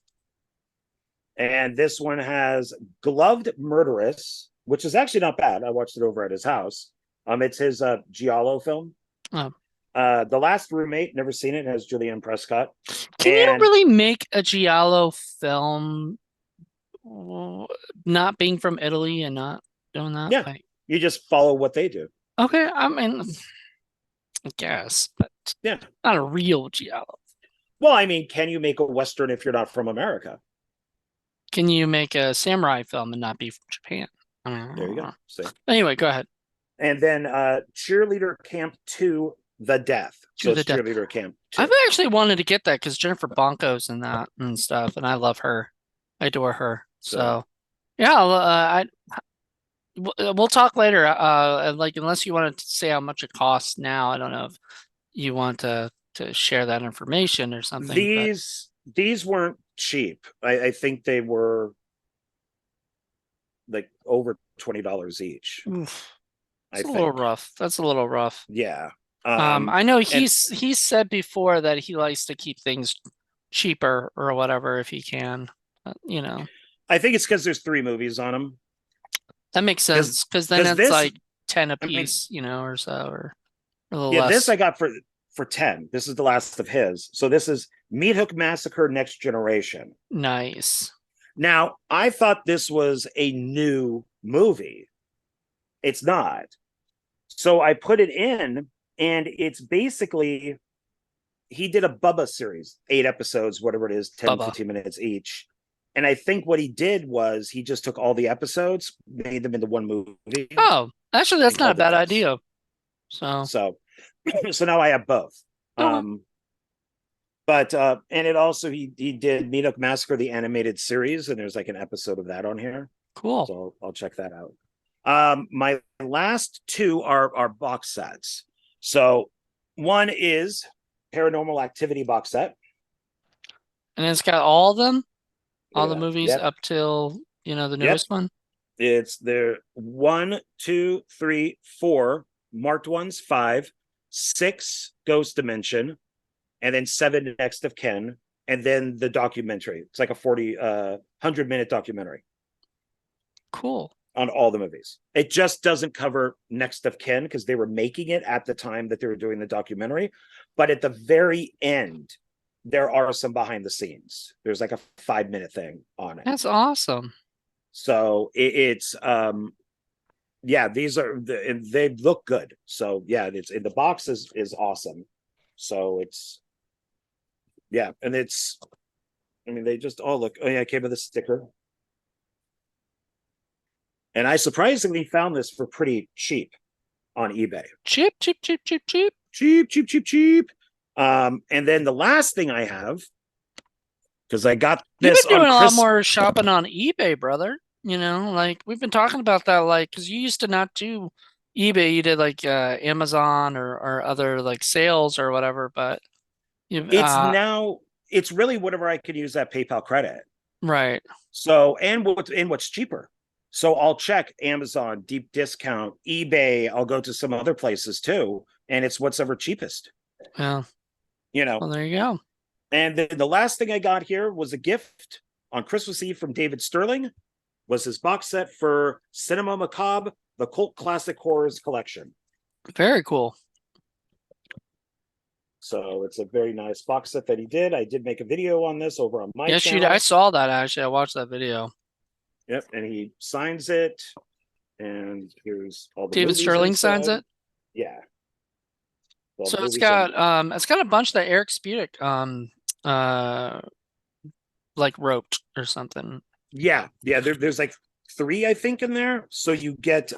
this one has Gloved Murderess, which is actually not bad. I watched it over at his house. It's his Giallo film. Oh. The Last Roommate, never seen it, has Julianne Prescott. Can you And really make a Giallo film not being from Italy and not doing that? yeah, Like, you just follow what they do. okay, I mean, I guess, but Yeah. not a real Giallo. Well, I mean, can you make a Western if you're not from America? Can you make a samurai film and not be from Japan? I mean, I There don't you go. know. See. Anyway, go ahead. And then Cheerleader Camp 2, The Death. To So the it's death. Cheerleader Camp 2. I've actually wanted to get that because Jennifer Bonko's in that and stuff, and I love her. I adore her. So So yeah, we'll talk later. Like unless you want to say how much it costs now, I don't know if you want to share that information or something, but these weren't cheap. I think they were like over $20 each. oof, I it's a little think. rough. That's a little rough. Yeah. I know And he's said before that he likes to keep things cheaper or whatever if he can. You know, I think it's because there's 3 movies on them. that makes Because sense because then it's this, like 10 a I mean, piece, you know, or so, or a little yeah, this less. I got for 10. This is the last of his. So this is Meat Hook Massacre Next Generation. Nice. Now, I thought this was a new movie. It's not. So I put it in, and it's basically he did a Bubba series, 8 episodes, whatever it is, 10, Bubba. 15 minutes each. And I think what he did was he just took all the episodes, made them into one movie, Oh, actually, that's and not a called it bad this. idea. So, So so now I have both. okay, But and it also he did Meat Hook Massacre, the animated series, and there's like an episode of that on here. cool. So I'll check that out. My last two are box sets. So one is Paranormal Activity box set. And it's got all of them, Look all at the that. movies Yep. up till, you know, the Yep. newest one. It's there 1, 2, 3, 4 marked ones, 5, 6 Ghost Dimension, and then 7 Next of Kin, and then the documentary. It's like a 100-minute documentary Cool. on all the movies. It just doesn't cover Next of Kin because they were making it at the time that they were doing the documentary. But at the very end, there are some behind the scenes. There's like a 5-minute thing on it. That's awesome. So it's yeah, they look good. So yeah, it's in the box is awesome. So it's yeah, and it's I mean they just look, oh yeah, it came with a sticker. And I surprisingly found this for pretty cheap on eBay. Cheap, cheap, cheap, cheap, cheap. Cheap, cheap, cheap, cheap. And then the last thing I have, because I got You've this been on doing a lot Chris. more shopping on eBay, brother. Like we've been talking about that, like, because you used to not do eBay, you did like Amazon or other like sales or whatever, but you It's now it's really whatever I can use that PayPal credit. right. So what's cheaper. So I'll check Amazon, deep discount, eBay. I'll go to some other places too, and it's what's ever cheapest. Yeah. You know. Well, there you go. And then the last thing I got here was a gift on Christmas Eve from David Sterling. Was his box set for Cinema Macabre, the Cult Classic Horrors collection. Very cool. So it's a very nice box set that he did. I did make a video on this over on my Yes, I channel. saw that actually. I watched that video. Yep, and he signs it. And here's all the David movies Sterling signs inside. it. Yeah. All So the movies and it's got a bunch that Eric Spudic uh like wrote or something. yeah, there's like 3, I think, in there. So you get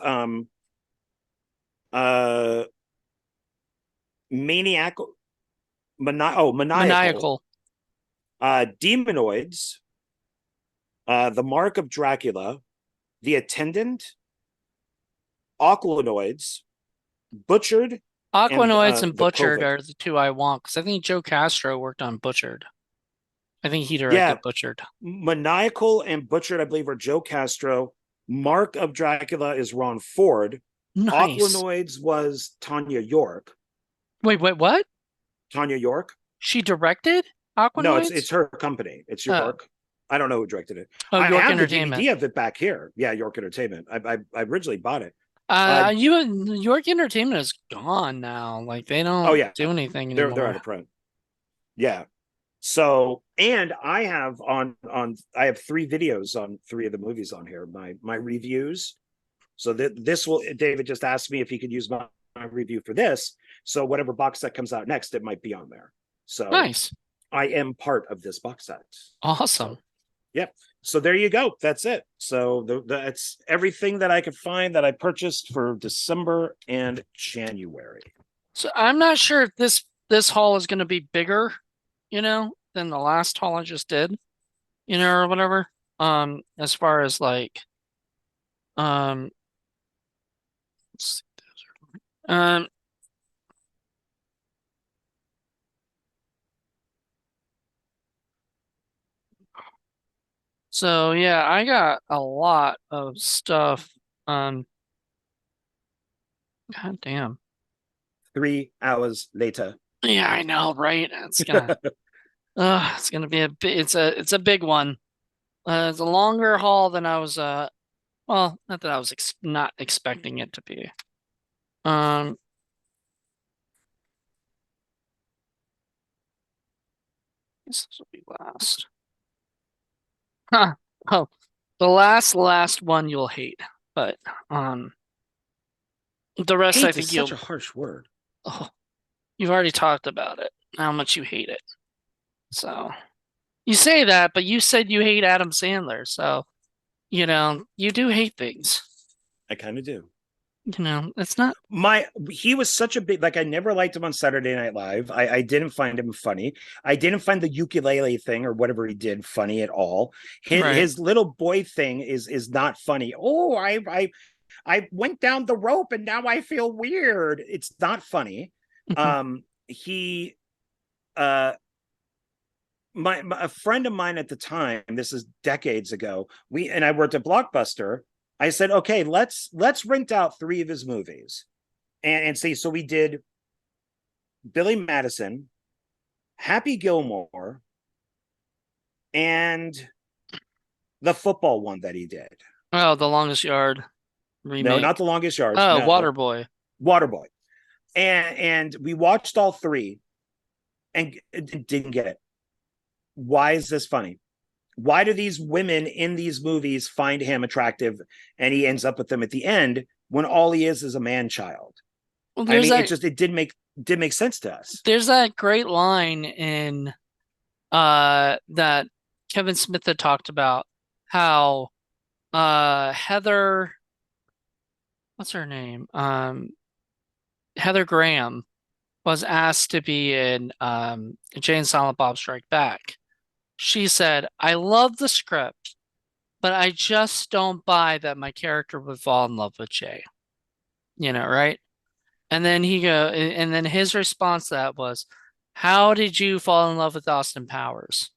uh maniacal maniacal, Maniacal. demonoids, the mark of Dracula, the attendant, aquilinoids, butchered, and Aquanoids and the Butchered COVID. are the two I want because I think Joe Castro worked on Butchered. I think he Yeah, directed Butchered. maniacal and butchered, I believe, are Joe Castro. Mark of Dracula is Ron Ford. Nice. Aquilinoids was Tanya York. Wait, what? Tanya York. She directed No, Aquanoids? it's her company. It's Oh, York. I don't know who directed it. oh, I York have the Entertainment. DVD of it back here. Yeah, York Entertainment. I originally bought it. Uh York Entertainment is gone now. Like they oh don't yeah, do anything they're out anymore. of print. Yeah. So and I have 3 videos on 3 of the movies on here. My reviews. So this will David just asked me if he could use my review for this. So whatever box set comes out next, it might be on there. So Nice. I am part of this box set. Awesome. So yep. So there you go. That's it. So that's everything that I could find that I purchased for December and January. So I'm not sure if this haul is going to be bigger, than the last haul I just did, or whatever. As far as like, um, let's see. So yeah, I got a lot of stuff. Um, God damn. 3 hours later. Yeah, I know, right? It's gonna be it's a big one. It's a longer haul than I was well, not that I was not expecting it to be. Um, this will be last. Huh. Oh, the last one you'll hate, but um, the rest I Hate is think such you'll. a harsh word. Oh, you've already talked about it, how much you hate it. So you say that, but you said you hate Adam Sandler, so you do hate things. I kind of do. It's not He was such a big, like, I never liked him on Saturday Night Live. I didn't find him funny. I didn't find the ukulele thing or whatever he did funny at all. his, right. his little boy thing is not funny. Oh, I went down the rope and now I feel weird. It's not funny. He a friend of mine at the time, this is decades ago, I worked at Blockbuster. I said, okay, let's rent out 3 of his movies and see. So we did Billy Madison, Happy Gilmore, and the football one that he did. Oh, The Longest Yard No, not remake. The Longest Yards. Oh, No, Waterboy. Waterboy. And we watched all 3 and didn't get it. Why is this funny? why do these women in these movies find him attractive and he ends up with them at the end when all he is a man child? Well, I mean, it did make sense to us. there's that great line in that Kevin Smith had talked about how Heather, what's her name? Heather Graham was asked to be in Jay and Silent Bob Strike Back. She said, I love the script, but I just don't buy that my character would fall in love with Jay. Right? And then his response to that was, how did you fall in love with Austin Powers?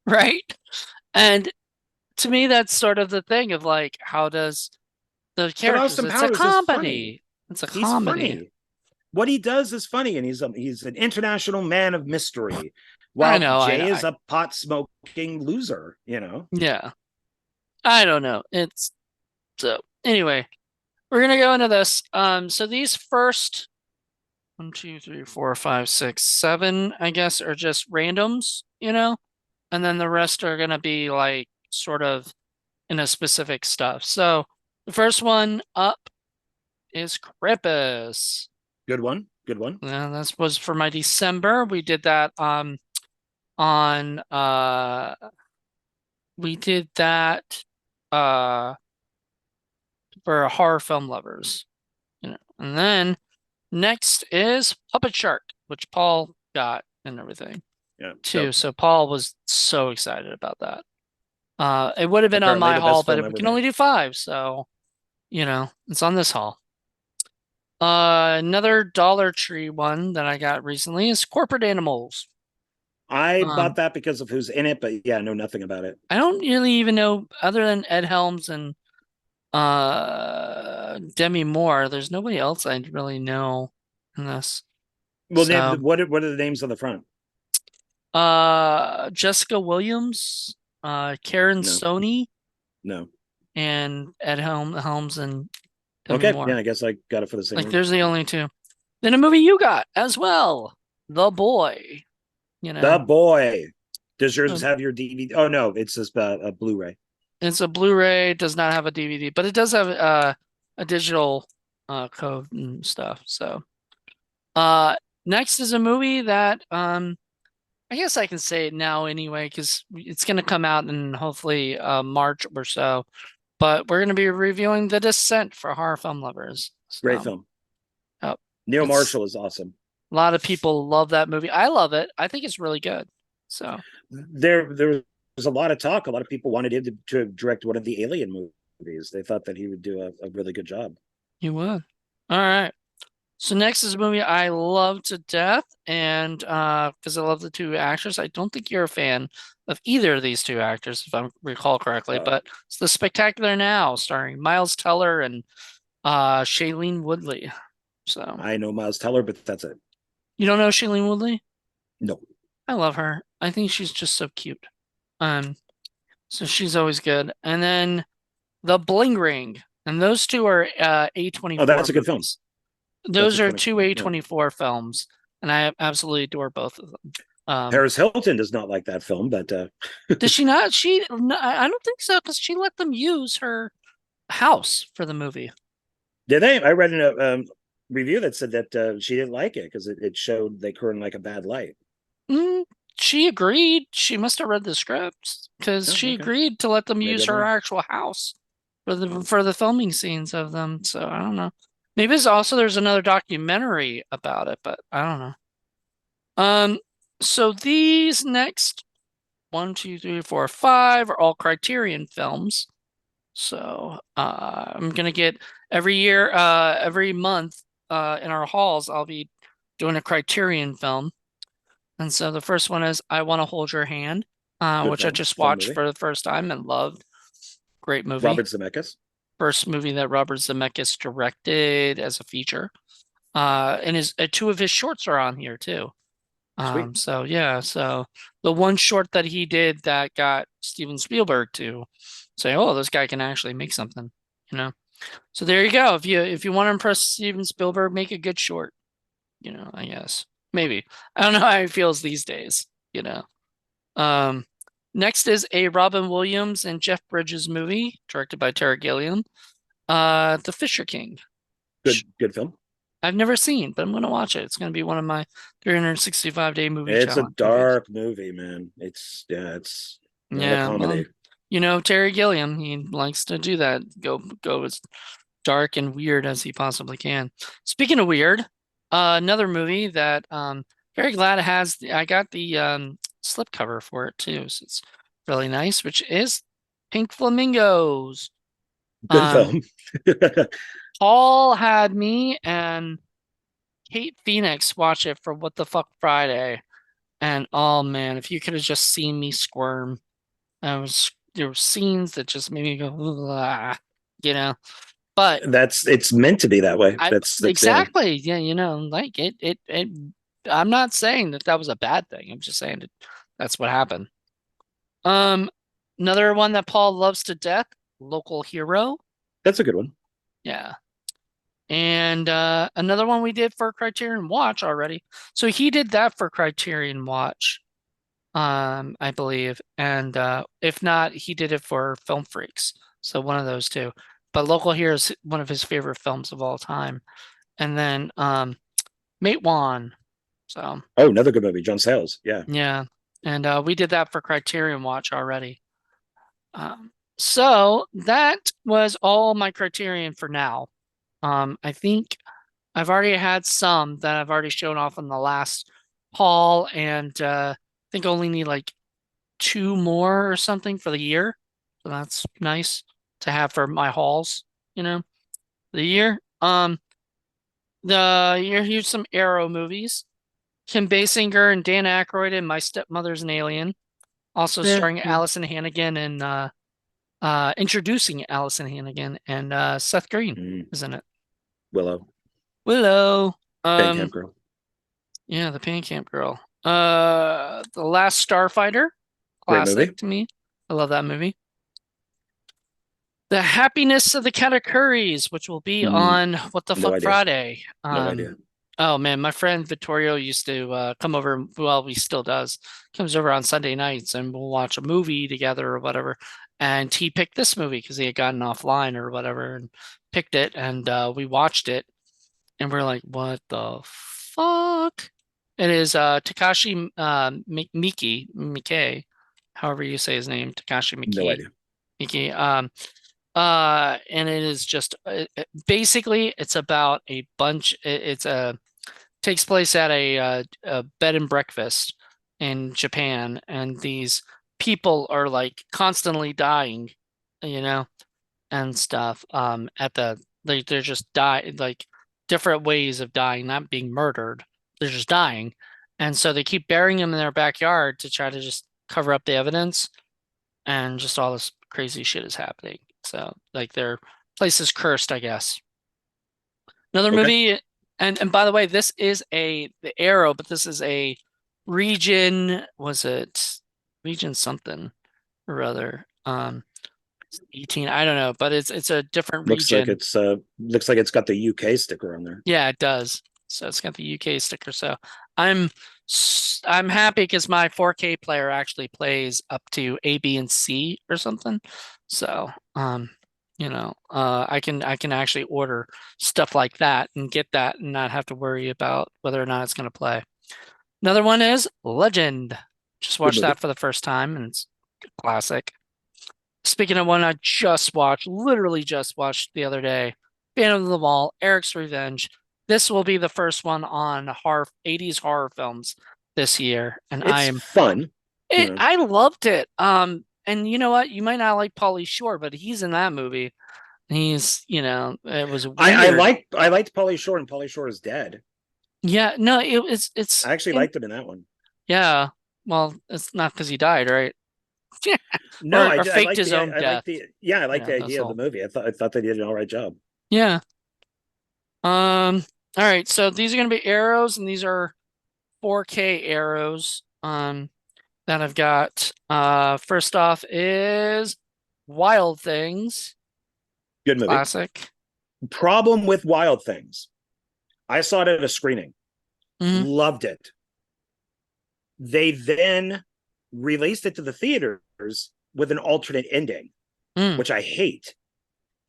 Right? And to me, that's sort of the thing of like, how does the But characters, Austin it's a Powers is funny. comedy. It's a He's comedy. funny. What he does is funny, and he's an international man of mystery, I while know, I know. Jay is a pot smoking loser. You know. Yeah. I don't know. It's so anyway, we're gonna go into this. So these first one, two, three, four, five, six, seven, I guess, are just randoms. And then the rest are gonna be like sort of in a specific stuff. So the first one up is Krampus. Good one. Good one. Yeah, that was for my December. We did that on we did that uh for horror film lovers. And then next is Puppet Shark, which Paul got and everything Yeah. too. Dope. So Paul was so excited about that. It would have been on Apparently my the haul, best but film we ever can made. only do five, so it's on this haul. Another Dollar Tree one that I got recently is Corporate Animals. I bought Um, that because of who's in it, but yeah, I know nothing about it. I don't really even know other than Ed Helms and Demi Moore. There's nobody else I really know in this. Well, So, what are the names on the front? Jessica Williams, Karen No, Stoney, no. and Helms and Demi Okay, Moore. yeah, I guess I got it for the same Like, reason. there's the only two. Then a movie you got as well, The Boy. You The know, Boy. Does yours Um, have your DVD? Oh no, it's just a Blu-ray. it's a Blu-ray, does not have a DVD, but it does have a digital code and stuff. So, uh, next is a movie that I guess I can say it now anyway because it's going to come out in hopefully March or so. But we're going to be reviewing The Descent for horror film lovers. Great So, film. oh, Neil it's Marshall is awesome. a lot of people love that movie. I love it. I think it's really good. So, There was a lot of talk. A lot of people wanted him to direct one of the Alien movies. They thought that he would do a really good job. you would. All right. So next is a movie I love to death, and because I love the two actors. I don't think you're a fan of either of these two actors, if I recall correctly, Uh, but it's The Spectacular Now, starring Miles Teller and Shailene Woodley. So I know Miles Teller, but that's it. you don't know Shailene Woodley? No. I love her. I think she's just so cute. Um, so she's always good. And then The Bling Ring, and those two are Oh, A24 that's a good film. movies. That's Those a are 20. two Yeah. A24 films, and I absolutely adore both of them. Paris Hilton does not like that film, but Does she not? No, I don't think so, because she let them use her house for the movie. did they? I read in a review that said that she didn't like it because it showed they were in like a bad light. Mm, she agreed. She must have read the script because Oh, she okay. agreed to let them Maybe use I'm her wrong. actual house for the filming scenes of them. So I don't know. Maybe there's another documentary about it, but I don't know. So these next one, two, three, four, five are all Criterion films. So I'm gonna get every month in our halls, I'll be doing a Criterion film. And so the first one is I Want to Hold Your Hand, Good which I film. just Fun watched movie. for the first time and loved. Great movie. Robert Zemeckis. First movie that Robert Zemeckis directed as a feature. And his two of his shorts are on here too. Sweet. So yeah, so the one short that he did that got Steven Spielberg to say, "Oh, this guy can actually make something," you know. So there you go. If you want to impress Steven Spielberg, make a good short. I guess maybe I don't know how he feels these days. You know. Um, Next is a Robin Williams and Jeff Bridges movie directed by Tara Gilliam. The Fisher King. Good film. I've never seen, but I'm going to watch it. It's going to be one of my 365-day movie It's a challenge movies. dark movie, man. It's not a Yeah, well, comedy. Terry Gilliam, he likes to do that. Go as dark and weird as he possibly can. Speaking of weird, another movie that very glad it has. I got the slipcover for it too, so it's really nice, which is Pink Flamingos. Good Um, film. Paul had me and Kate Phoenix watch it for What the Fuck Friday, and oh man, if you could have just seen me squirm. There were scenes that just made me go, "Ugh," you know. But It's meant to be that way. I That's yeah. exactly, yeah, like it. I'm not saying that that was a bad thing. I'm just saying that that's what happened. Um, Another one that Paul loves to death, Local Hero. That's a good one. Yeah. And another one we did for Criterion Watch already. So he did that for Criterion Watch, I believe. And if not, he did it for Film Freaks. So one of those two. But Local Hero is one of his favorite films of all time. And then Mate Juan. So Oh, another good movie, John Sayles. Yeah. yeah. And we did that for Criterion Watch already. So that was all my Criterion for now. I think I've already had some that I've already shown off in the last haul, and I think I only need like two more or something for the year. So that's nice to have for my hauls, the year. Here's some Arrow movies. Kim Basinger and Dan Aykroyd in My Stepmother's an Alien. Also Yeah. starring Allison Hannigan and introducing Allison Hannigan and Seth Green Mm, is in it. Willow, Willow. Bandcamp Girl. Yeah, the Pancamp Girl. The Last Starfighter, Great movie. classic to me. I love that movie. The Happiness of the Katakuri's, which will be Mm, on What the no Fuck idea. Friday. No idea. Oh man, my friend Vittorio used to come over. Well, he still does. Comes over on Sunday nights and we'll watch a movie together or whatever. And he picked this movie because he had gotten offline or whatever and picked it. And we watched it and we're like, what the fuck? It is Takashi Miki, however you say his name, Takashi No Miki. idea. Miki. And it is just basically it's about a bunch. It's a takes place at a bed and breakfast in Japan, and these people are like constantly dying, you know, and stuff. At the they're just die like different ways of dying, not being murdered. They're just dying, and so they keep burying them in their backyard to try to just cover up the evidence, and just all this crazy shit is happening. So like their place is cursed, I guess. Another Okay. movie, and by the way, this is the Arrow, but this is a region. Was it region something or other? 18. I don't know, but it's a different region. Looks like it's got the UK sticker on there. Yeah, it does. So it's got the UK sticker. So I'm I'm happy because my 4K player actually plays up to A, B, and C or something. So I can actually order stuff like that and get that and not have to worry about whether or not it's going to play. Another one is Legend. Just Good watched movie. that for the first time and it's a classic. Speaking of one I just watched, literally just watched the other day, Phantom of the Mall, Eric's Revenge. This will be the first one on horror 80s horror films this year, and It's fun. You know, I loved it. And you know what? You might not like Pauly Shore, but he's in that movie. It was weird. I liked Pauly Shore, and Pauly Shore is dead. Yeah, no, it's I actually liked him in that one. yeah. Well, it's not because he died, right? Yeah, No, or I faked like his own I like death. I like the That's idea of the all. movie. I thought they did an all right job. Yeah. All right, so these are gonna be arrows, and these are 4K arrows. That I've got. First off is Wild Things. Good movie. Classic. Problem with Wild Things. I saw it at a screening. Hmm. Loved it. They then released it to the theaters with an alternate ending, Mm, which I hate.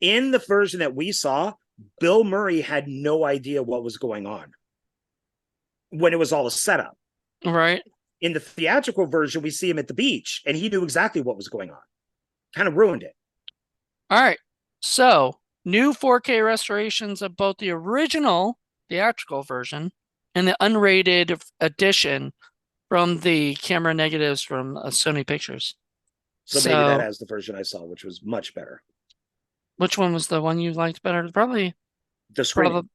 In the version that we saw, Bill Murray had no idea what was going on when it was all a setup. right. In the theatrical version, we see him at the beach and he knew exactly what was going on. Kind of ruined it. All right. So, new 4K restorations of both the original theatrical version and the unrated edition from the camera negatives from Sony Pictures. So maybe that So, has the version I saw, which was much better. which one was the one you liked better? The screening. Probably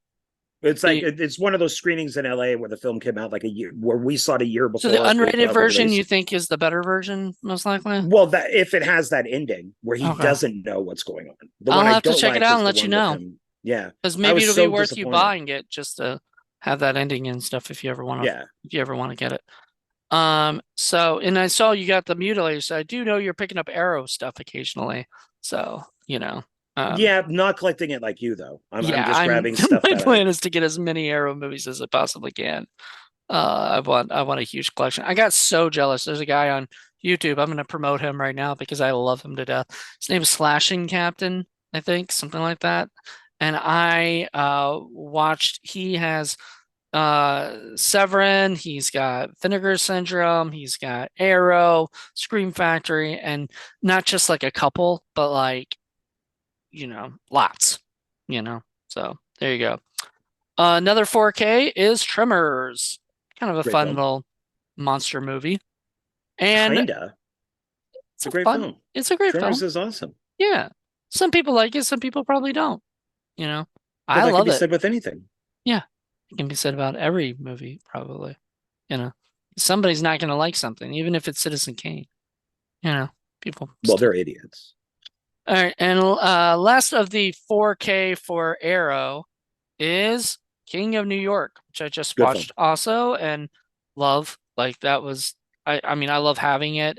It's like the it's one of those screenings in LA where the film came out like a year, where we saw it a year so the before unrated the version you release. think is the better version, most likely? Well, that if it has that ending where he Okay. doesn't know what's going on, the one I'll I have to don't check it like out is and the let you one with know. him. Yeah, Because I maybe was it'll be so worth you disappointed. buying it just to have that ending and stuff Yeah, if you ever want to get it. So and I saw you got the mutilators, so I do know you're picking up Arrow stuff occasionally. So, yeah, not collecting it like you though. I'm yeah, just I'm grabbing stuff my that I. plan is to get as many Arrow movies as I possibly can. I want a huge collection. I got so jealous. There's a guy on YouTube. I'm gonna promote him right now because I love him to death. His name is Slashing Captain, I think, something like that. And I watched he has Severin, he's got Vinegar Syndrome, he's got Arrow, Scream Factory, and not just like a couple, but like, lots, you know. So there you go. Another 4K is Tremors. Kind of a Great fun film. little monster movie. And Kinda. It's a great film. it's a great Tremors film. is awesome. Yeah. Some people like it, some people probably don't, you know. Well, I that could love be it. said with anything. Yeah. It can be said about every movie, probably. You know, somebody's not going to like something, even if it's Citizen Kane. You know, people Well, still. they're idiots. All right, and last of the 4K for Arrow is King of New York, which I just Good film. watched also and love. Like that was, I mean, I love having it.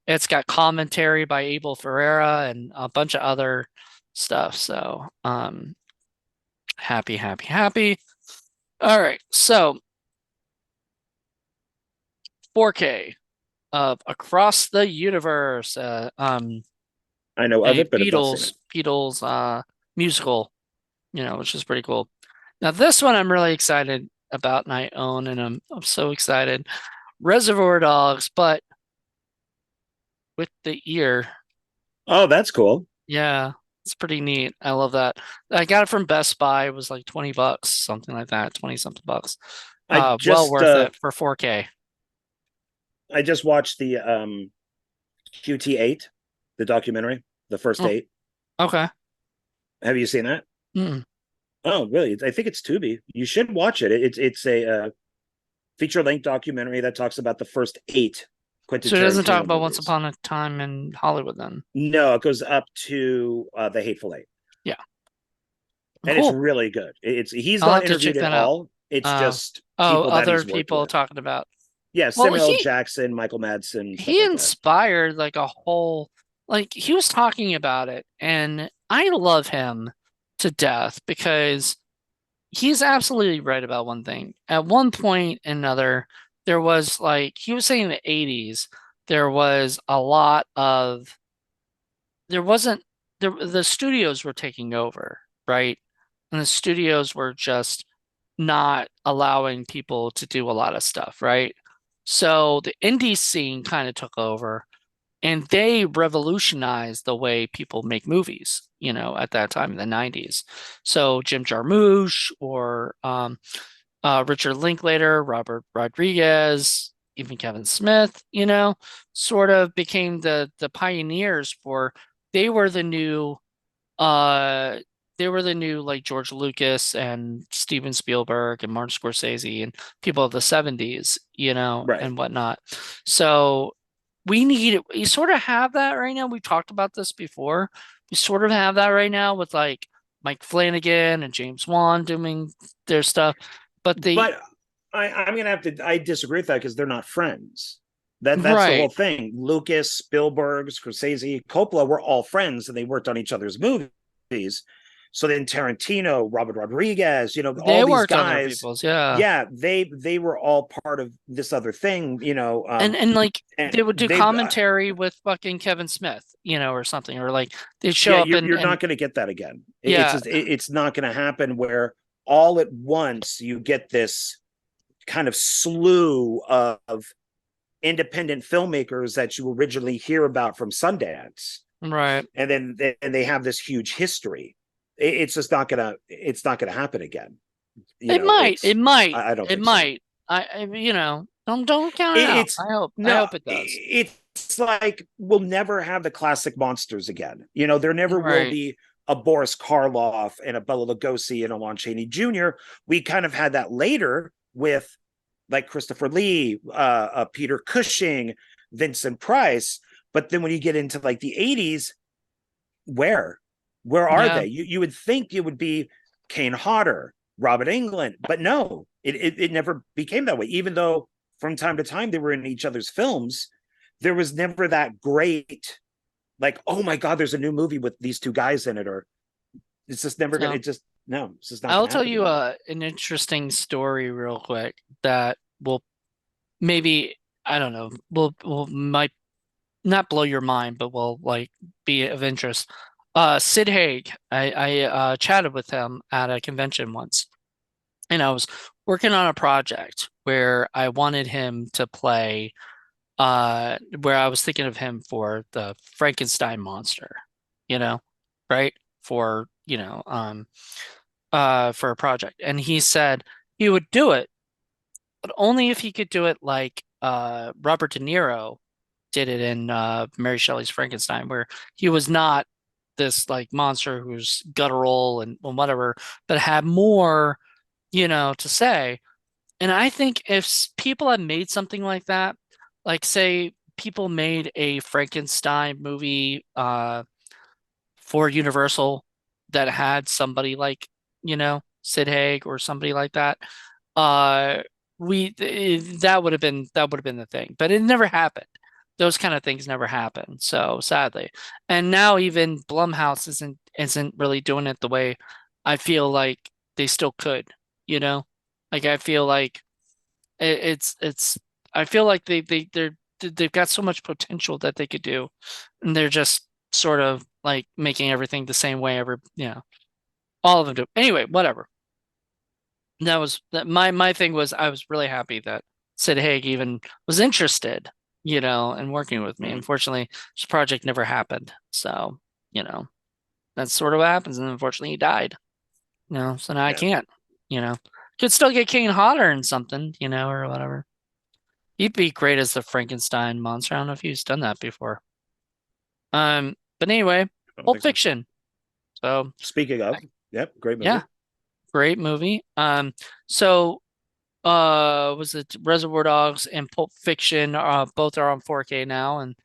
It's got commentary by Abel Ferreira and a bunch of other stuff. So, happy, happy, happy. All right, so 4K of Across the Universe, I know of a it, but I've not seen it. Beatles musical, which is pretty cool. Now this one I'm really excited about and I own and I'm so excited. Reservoir Dogs, but with the ear. Oh, that's cool. Yeah, it's pretty neat. I love that. I got it from Best Buy. It was like 20 bucks, something like that, 20 something bucks. I Well just worth uh it for 4K. I just watched the QT8, the documentary, the first Oh, eight. okay. Have you seen that? Mm. Oh, really? I think it's Tubi. You should watch it. It's a feature length documentary that talks about the first eight Quentin So it doesn't talk Tarantino about Once movies. Upon a Time in Hollywood then. No, it goes up to the Hateful Eight, Yeah. and it's Cool. really good. It's he's I'll not have to check interviewed at that out. all. It's Uh, just oh, people that other he's worked people with. talking about. Yeah, Well, Samuel L. Jackson, Michael Madsen, stuff he like that. inspired like a whole like he was talking about it and I love him to death because he's absolutely right about one thing. At one point or another, there was like he was saying in the 80s, there was a lot of there wasn't the studios were taking over, right? And the studios were just not allowing people to do a lot of stuff, right? So the indie scene kind of took over and they revolutionized the way people make movies, at that time in the 90s. So Jim Jarmusch or Richard Linklater, Robert Rodriguez, even Kevin Smith, sort of became the pioneers for they were the new uh they were the new like George Lucas and Steven Spielberg and Martin Scorsese and people of the 70s, Right. and whatnot. So we sort of have that right now. We talked about this before. We sort of have that right now with like Mike Flanagan and James Wan doing their stuff. But But I'm gonna have to. I disagree with that because they're not friends. That's the whole right, thing. Lucas, Spielberg, Scorsese, Coppola were all friends, and they worked on each other's movies. So then Tarantino, Robert Rodriguez, all They these worked on other guys, people's, yeah. yeah, they were all part of this other thing, And like and they would do they commentary with fucking Kevin Smith, or something, or like they'd show yeah, up you're and not going to get that again. It's yeah, just it's not going to happen where all at once you get this kind of slew of independent filmmakers that you originally hear about from Sundance, right. and then they have this huge history. It's just not gonna happen again. It might, it It's might, I don't it think so. might. Don't count it out. It's I no, hope it does. it's like we'll never have the classic monsters again. There never will Right. be a Boris Karloff and a Bela Lugosi and a Lon Chaney Jr. We kind of had that later with like Christopher Lee, Peter Cushing, Vincent Price. But then when you get into like the 80s, where where are Yeah. they? You would think it would be Kane Hodder, Robert Englund, but no, it never became that way. Even though from time to time they were in each other's films, there was never that great, like, oh my god, there's a new movie with these two guys in it, or it's just never gonna. So It just no, it's just not I'll gonna tell happen you anymore. an interesting story real quick that will maybe, I don't know, will might not blow your mind, but will like be of interest. Sid Haig, I chatted with him at a convention once, and I was working on a project where I wanted him to play, where I was thinking of him for the Frankenstein monster, you know, right? For, for a project. And he said he would do it, but only if he could do it like Robert De Niro did it in Mary Shelley's Frankenstein, where he was not this like monster who's guttural and whatever, but had more, to say. And I think if people had made something like that, like say people made a Frankenstein movie for Universal that had somebody like, Sid Haig or somebody like that, uh that would have been the thing. But it never happened. Those kind of things never happen. So sadly. And now even Blumhouse isn't really doing it the way I feel like they still could, you know? Like I feel like it's I feel like they've got so much potential that they could do, and they're just sort of like making everything the same way all of them do. Anyway, whatever. That was that my thing was I was really happy that Sid Haig even was interested, in working with me. Mm, Unfortunately, this project never happened. So, you know, that's sort of what happens, and unfortunately he died. So now I yeah. can't, you know. Could still get Kane Hodder in something, or whatever. He'd be great as the Frankenstein monster. I don't know if he's done that before. But anyway, I don't Pulp think so. Fiction. So, Speaking of, yep, great yeah, movie. great movie. So was it Reservoir Dogs and Pulp Fiction? Both are on 4K now, and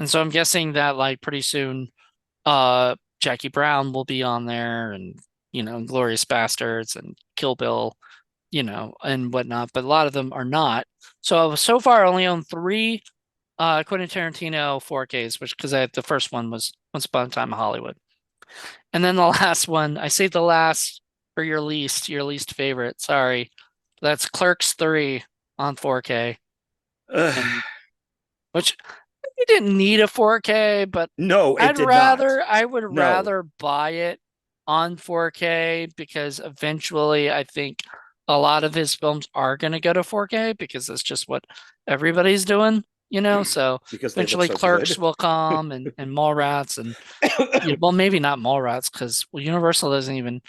so I'm guessing that like pretty soon, Jackie Brown will be on there, and Glorious Bastards and Kill Bill, and whatnot. But a lot of them are not. So so far, I only own three Quentin Tarantino 4Ks, which because the first one was Once Upon a Time in Hollywood, and then the last one I saved the last for your least favorite. Sorry, that's Clerks 3 on 4K, Ugh, and which you didn't need a 4K, but no, it did not. I would No, rather buy it on 4K because eventually I think a lot of his films are going to go to 4K because that's just what everybody's doing. So because they look eventually so Clerks good. will come and Mallrats and well, maybe not Mallrats because Universal doesn't even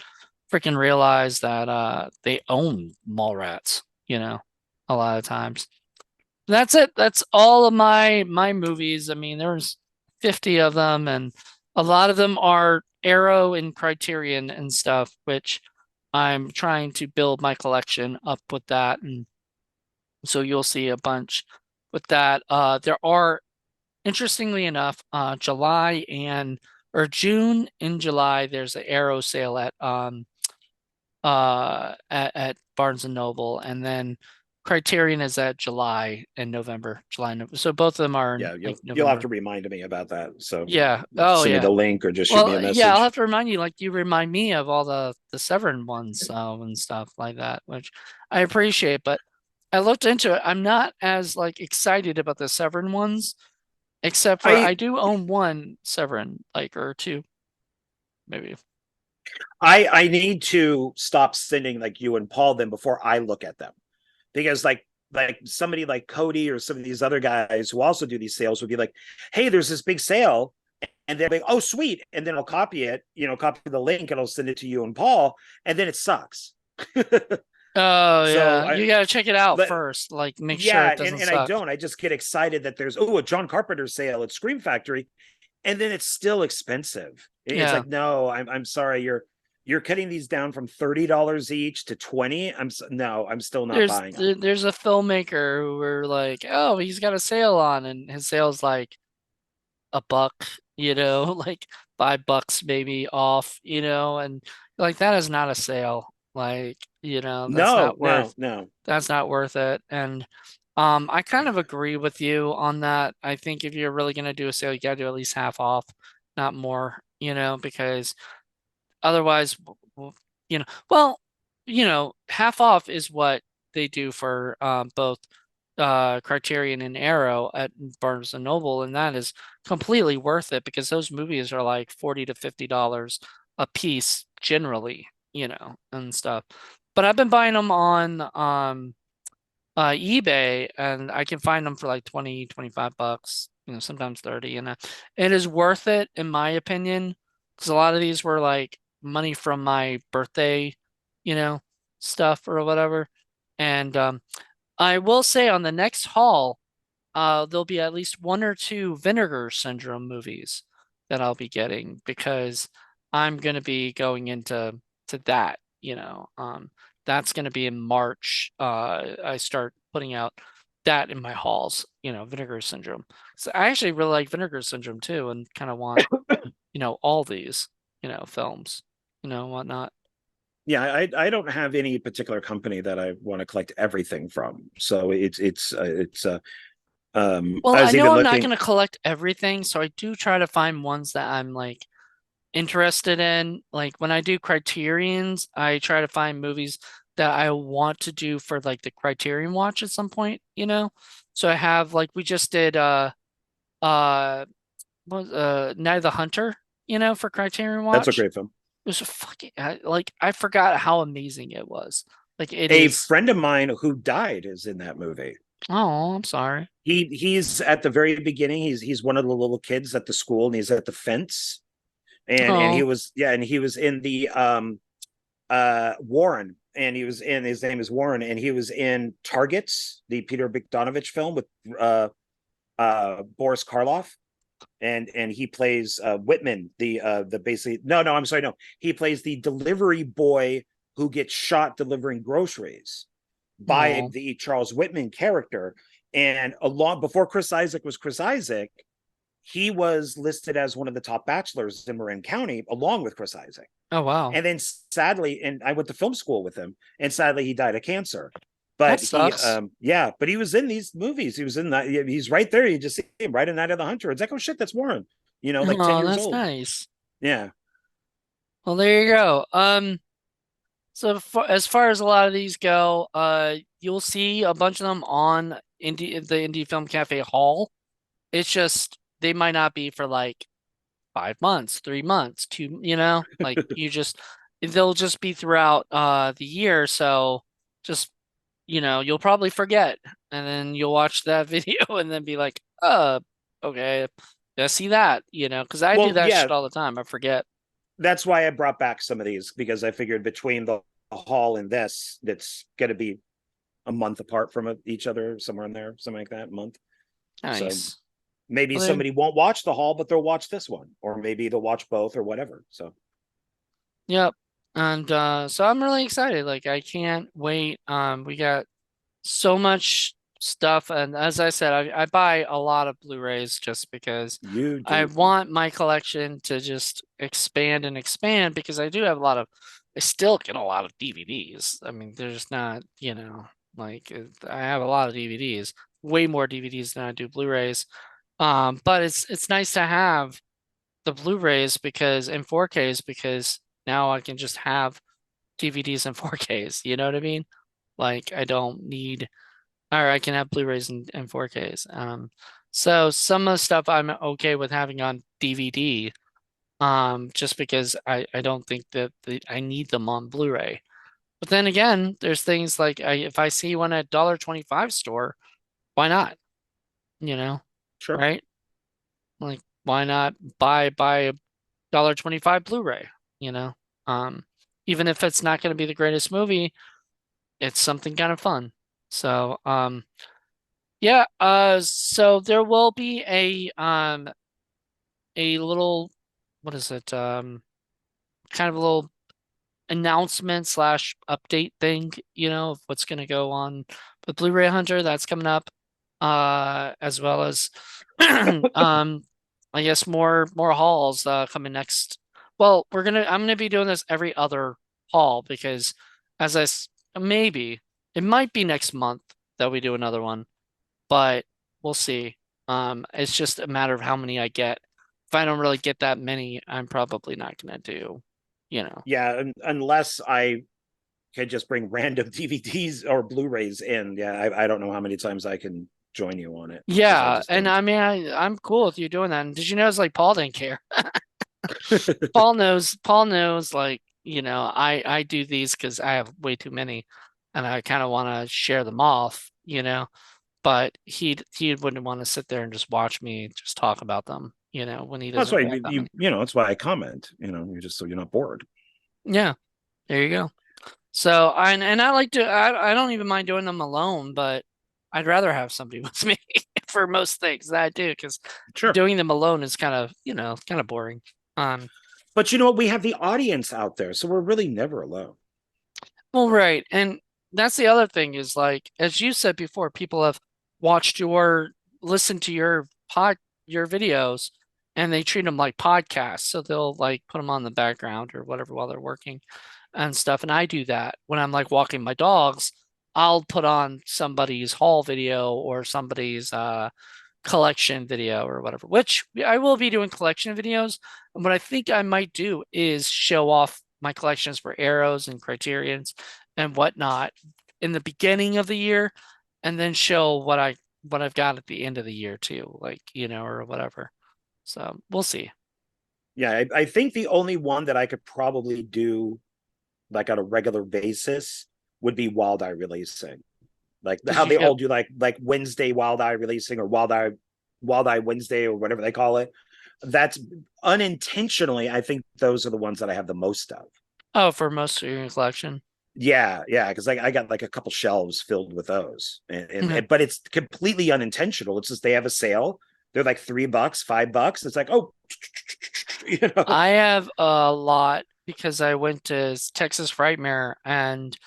freaking realize that they own Mallrats, a lot of times. That's it. That's all of my movies. I mean, there's 50 of them, and a lot of them are Arrow and Criterion and stuff, which I'm trying to build my collection up with that. And so you'll see a bunch with that. There are, interestingly enough, July and or June and July, there's an Arrow sale at Barnes and Noble, and then Criterion is at July and November, July and November. So both of them are in Yeah, like you'll have November. to remind me about that. So Yeah. Oh send me yeah. the link or just shoot me a Well, yeah, I'll message. have to remind you, like you remind me of all the Severin ones and stuff like that, which I appreciate. But I looked into it. I'm not as like excited about the Severin ones, except for I I do own one Severin, like or two, maybe. I need to stop sending like you and Paul them before I look at them, because like somebody like Cody or some of these other guys who also do these sales would be like, hey, there's this big sale, and they're like, oh sweet, and then I'll copy it, copy the link and I'll send it to you and Paul, and then it sucks. Oh So yeah, I you gotta check it out but first. Like make sure yeah, it and doesn't and I suck. don't. I just get excited that there's a John Carpenter sale at Scream Factory, and then it's still expensive. It's Yeah. like, no, I'm sorry, you're cutting these down from $30 each to 20. No, I'm still not buying them. There's a filmmaker who were like, oh, he's got a sale on, and his sale's like a buck, like $5 maybe off, and like that is not a sale. Like, No, no, no. that's not worth it. And I kind of agree with you on that. I think if you're really gonna do a sale, you gotta do at least half off, not more, because otherwise, well, half off is what they do for both Criterion and Arrow at Barnes and Noble, and that is completely worth it because those movies are like $40 to $50 a piece generally, and stuff. But I've been buying them on eBay, and I can find them for like 20, $25, sometimes 30, and it is worth it in my opinion, because a lot of these were like money from my birthday, you know, stuff or whatever. And I will say on the next haul, there'll be at least one or two Vinegar Syndrome movies that I'll be getting because I'm gonna be going into that, that's gonna be in March. I start putting out that in my hauls, Vinegar Syndrome. So I actually really like Vinegar Syndrome too, and kind of want, all these, films, whatnot. Yeah, I don't have any particular company that I want to collect everything from. So Well, I I was know even I'm not looking. gonna collect everything, so I do try to find ones that I'm like interested in. Like when I do Criterions, I try to find movies that I want to do for like the Criterion watch at some point. So I have like we just did uh Night of the Hunter, for Criterion That's a watch. great film. It was a fucking like I forgot how amazing it was. Like it A is. friend of mine who died is in that movie. Oh, I'm sorry. He's at the very beginning. He's one of the little kids at the school, and he's at the fence. And he Oh, was, yeah, and he was in the Warren, and he was in, his name is Warren, and he was in Targets, the Peter Bogdanovich film with Boris Karloff, and he plays Whitman, the basically, no, I'm sorry, no, he plays the delivery boy who gets shot delivering groceries by oh, the Charles Whitman character. And along before Chris Isaac was Chris Isaac, he was listed as one of the top bachelors in Marin County, along with Chris Isaac. oh wow. And then sadly, and I went to film school with him, and sadly he died of cancer. That But sucks. yeah, but he was in these movies. He was in that. He's right there. You just see him right in Night of the Hunter. It's like, oh shit, that's Warren. Like 10 Oh, years that's old. nice. Yeah. Well, there you go. As far as a lot of these go, you'll see a bunch of them on the Indie Film Cafe Hall. It's just they might not be for like 5 months, 3 months, like they'll just be throughout the year. So just you'll probably forget, and then you'll watch that video and then be like, okay, I see that, because I do Well, that yeah, shit all the time. I forget. that's why I brought back some of these, because I figured between the hall and this, that's going to be a month apart from each other, somewhere in there, something like that, a month. So Nice. maybe Well, there, somebody won't watch the hall, but they'll watch this one, or maybe they'll watch both or whatever. So yep. And so I'm really excited. Like I can't wait. We got so much stuff, and as I said, I buy a lot of Blu Rays just because you I do. want my collection to just expand and expand because I do have a lot of I still get a lot of DVDs. I mean, there's not, Like I have a lot of DVDs, way more DVDs than I do Blu-rays. But it's nice to have the Blu-rays because and 4Ks because now I can just have DVDs and 4Ks. You know what I mean? Like I don't need, or I can have Blu-rays and 4Ks. So some of the stuff I'm okay with having on DVD. Just because I don't think that I need them on Blu-ray. But then again, there's things like if I see one at $1.25 store, why not? You know, Sure. right? Like why not buy a $1.25 Blu-ray, you know? Um, Even if it's not going to be the greatest movie, it's something kind of fun. So, yeah, so there will be a little what is it? Kind of a little announcement slash update thing, of what's going to go on with Blu-ray Hunter. That's coming up, as well as, I guess more hauls coming next. Well, I'm gonna be doing this every other haul because, as maybe it might be next month that we do another one, but we'll see. It's just a matter of how many I get. If I don't really get that many, I'm probably not gonna do, you know. Yeah, unless I can just bring random DVDs or Blu-rays in. Yeah, I don't know how many times I can join you on it because I Yeah, just and don't. I mean, I'm cool with you doing that. And did you know it's like Paul didn't care? Paul knows, like, I do these because I have way too many and I kind of want to share them off, but he wouldn't want to sit there and just watch me just talk about them, when he That's doesn't why really have that many. that's why I comment. You're just so you're not bored. Yeah, there you go. So and I like to I don't even mind doing them alone, but I'd rather have somebody with me for most things that I do because Sure. doing them alone is kind of boring. Um, But you know what? We have the audience out there, so we're really never alone. well, right, and that's the other thing is like as you said before, people have watched listened to your videos, and they treat them like podcasts, so they'll like put them on the background or whatever while they're working and stuff. And I do that when I'm like walking my dogs. I'll put on somebody's haul video or somebody's collection video or whatever, which I will be doing collection videos. And what I think I might do is show off my collections for arrows and criterions and whatnot in the beginning of the year, and then show what I've got at the end of the year too, like, or whatever. So we'll see. Yeah, I think the only one that I could probably do like on a regular basis would be Wild Eye Releasing. Like Because how you they get all do like Wednesday Wild Eye Releasing or Wild Eye Wednesday or whatever they call it. That's unintentionally, I think those are the ones that I have the most of. oh, for most of your collection. Yeah, because I got like a couple shelves filled with those, Mhm. but it's completely unintentional. It's just they have a sale. They're like $3, $5. It's like, oh, you know, I have a lot because I went to Texas Frightmare and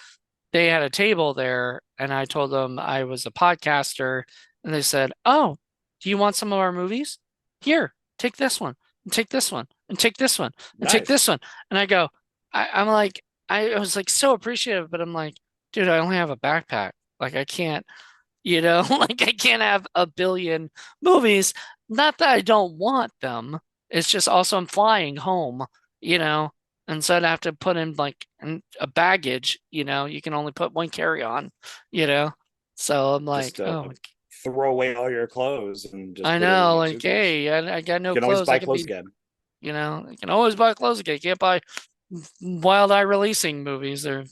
they had a table there, and I told them I was a podcaster, and they said, "Oh, do you want some of our movies? Here, take this one, and take this one, and take this one, and take nice. this one." And I go, I'm like, I was like so appreciative, but I'm like, dude, I only have a backpack. Like I can't, like I can't have a billion movies. Not that I don't want them. It's just also I'm flying home, you know, and so I'd have to put in like a baggage, you can only put one carry-on, you know. So I'm Just like, oh, throw away all your clothes and just I put it in know, your like, suitcase. hey, I got You no can always clothes. I buy could clothes be, again. I can always buy clothes again. Can't buy Wild Eye releasing movies or,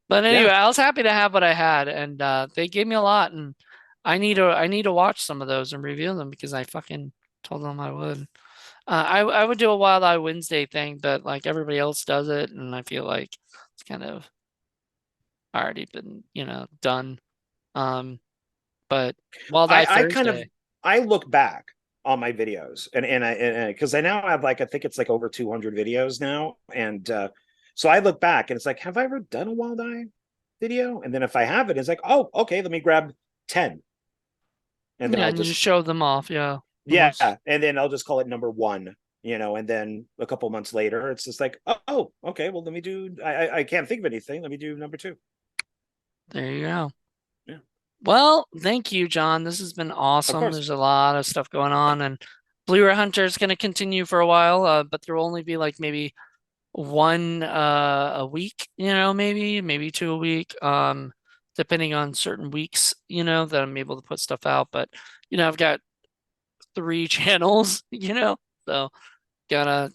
But Yeah, anyway, I was happy to have what I had, and they gave me a lot, and I need to watch some of those and review them because I fucking told them I would. I would do a Wild Eye Wednesday thing, but like everybody else does it, and I feel like it's kind of already been, done. Um, but Wild Eye I kind of Thursday. I look back on my videos and because I now have like I think it's like over 200 videos now, and so I look back and it's like, have I ever done a Wild Eye video? And then if I have it, it's like, oh, okay, let me grab 10, and then Yeah, I'll and you just show them off, yeah. yeah, Once. and then I'll just call it number one. And then a couple months later, it's just like, oh, okay, well, let me do. I can't think of anything. Let me do number two. There you go. Yeah, Well, thank you, John. This has been of awesome. course. There's a lot of stuff going on, and Blu-ray Hunter is going to continue for a while, but there will only be like maybe one a week, maybe two a week, depending on certain weeks, that I'm able to put stuff out. But I've got three channels, so gotta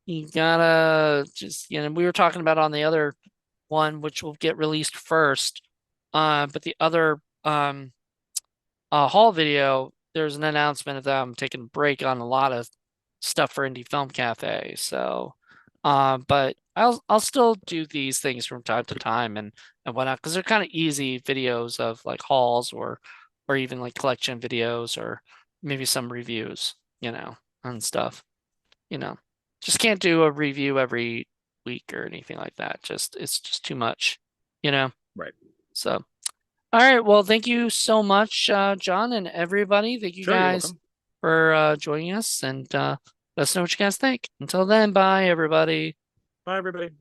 you gotta just we were talking about on the other one, which will get released first. But the other haul video, there's an announcement of that I'm taking a break on a lot of stuff for Indie Film Cafe. So, but I'll still do these things from time to time and whatnot because they're kind of easy videos of like hauls or even like collection videos or maybe some reviews, and stuff. You know, just can't do a review every week or anything like that. It's just too much, you know. Right. So. All right. Well, thank you so much, John, and everybody. Thank you Sure, you're guys welcome. for joining us and let us know what you guys think. Until then, bye, everybody. Bye, everybody.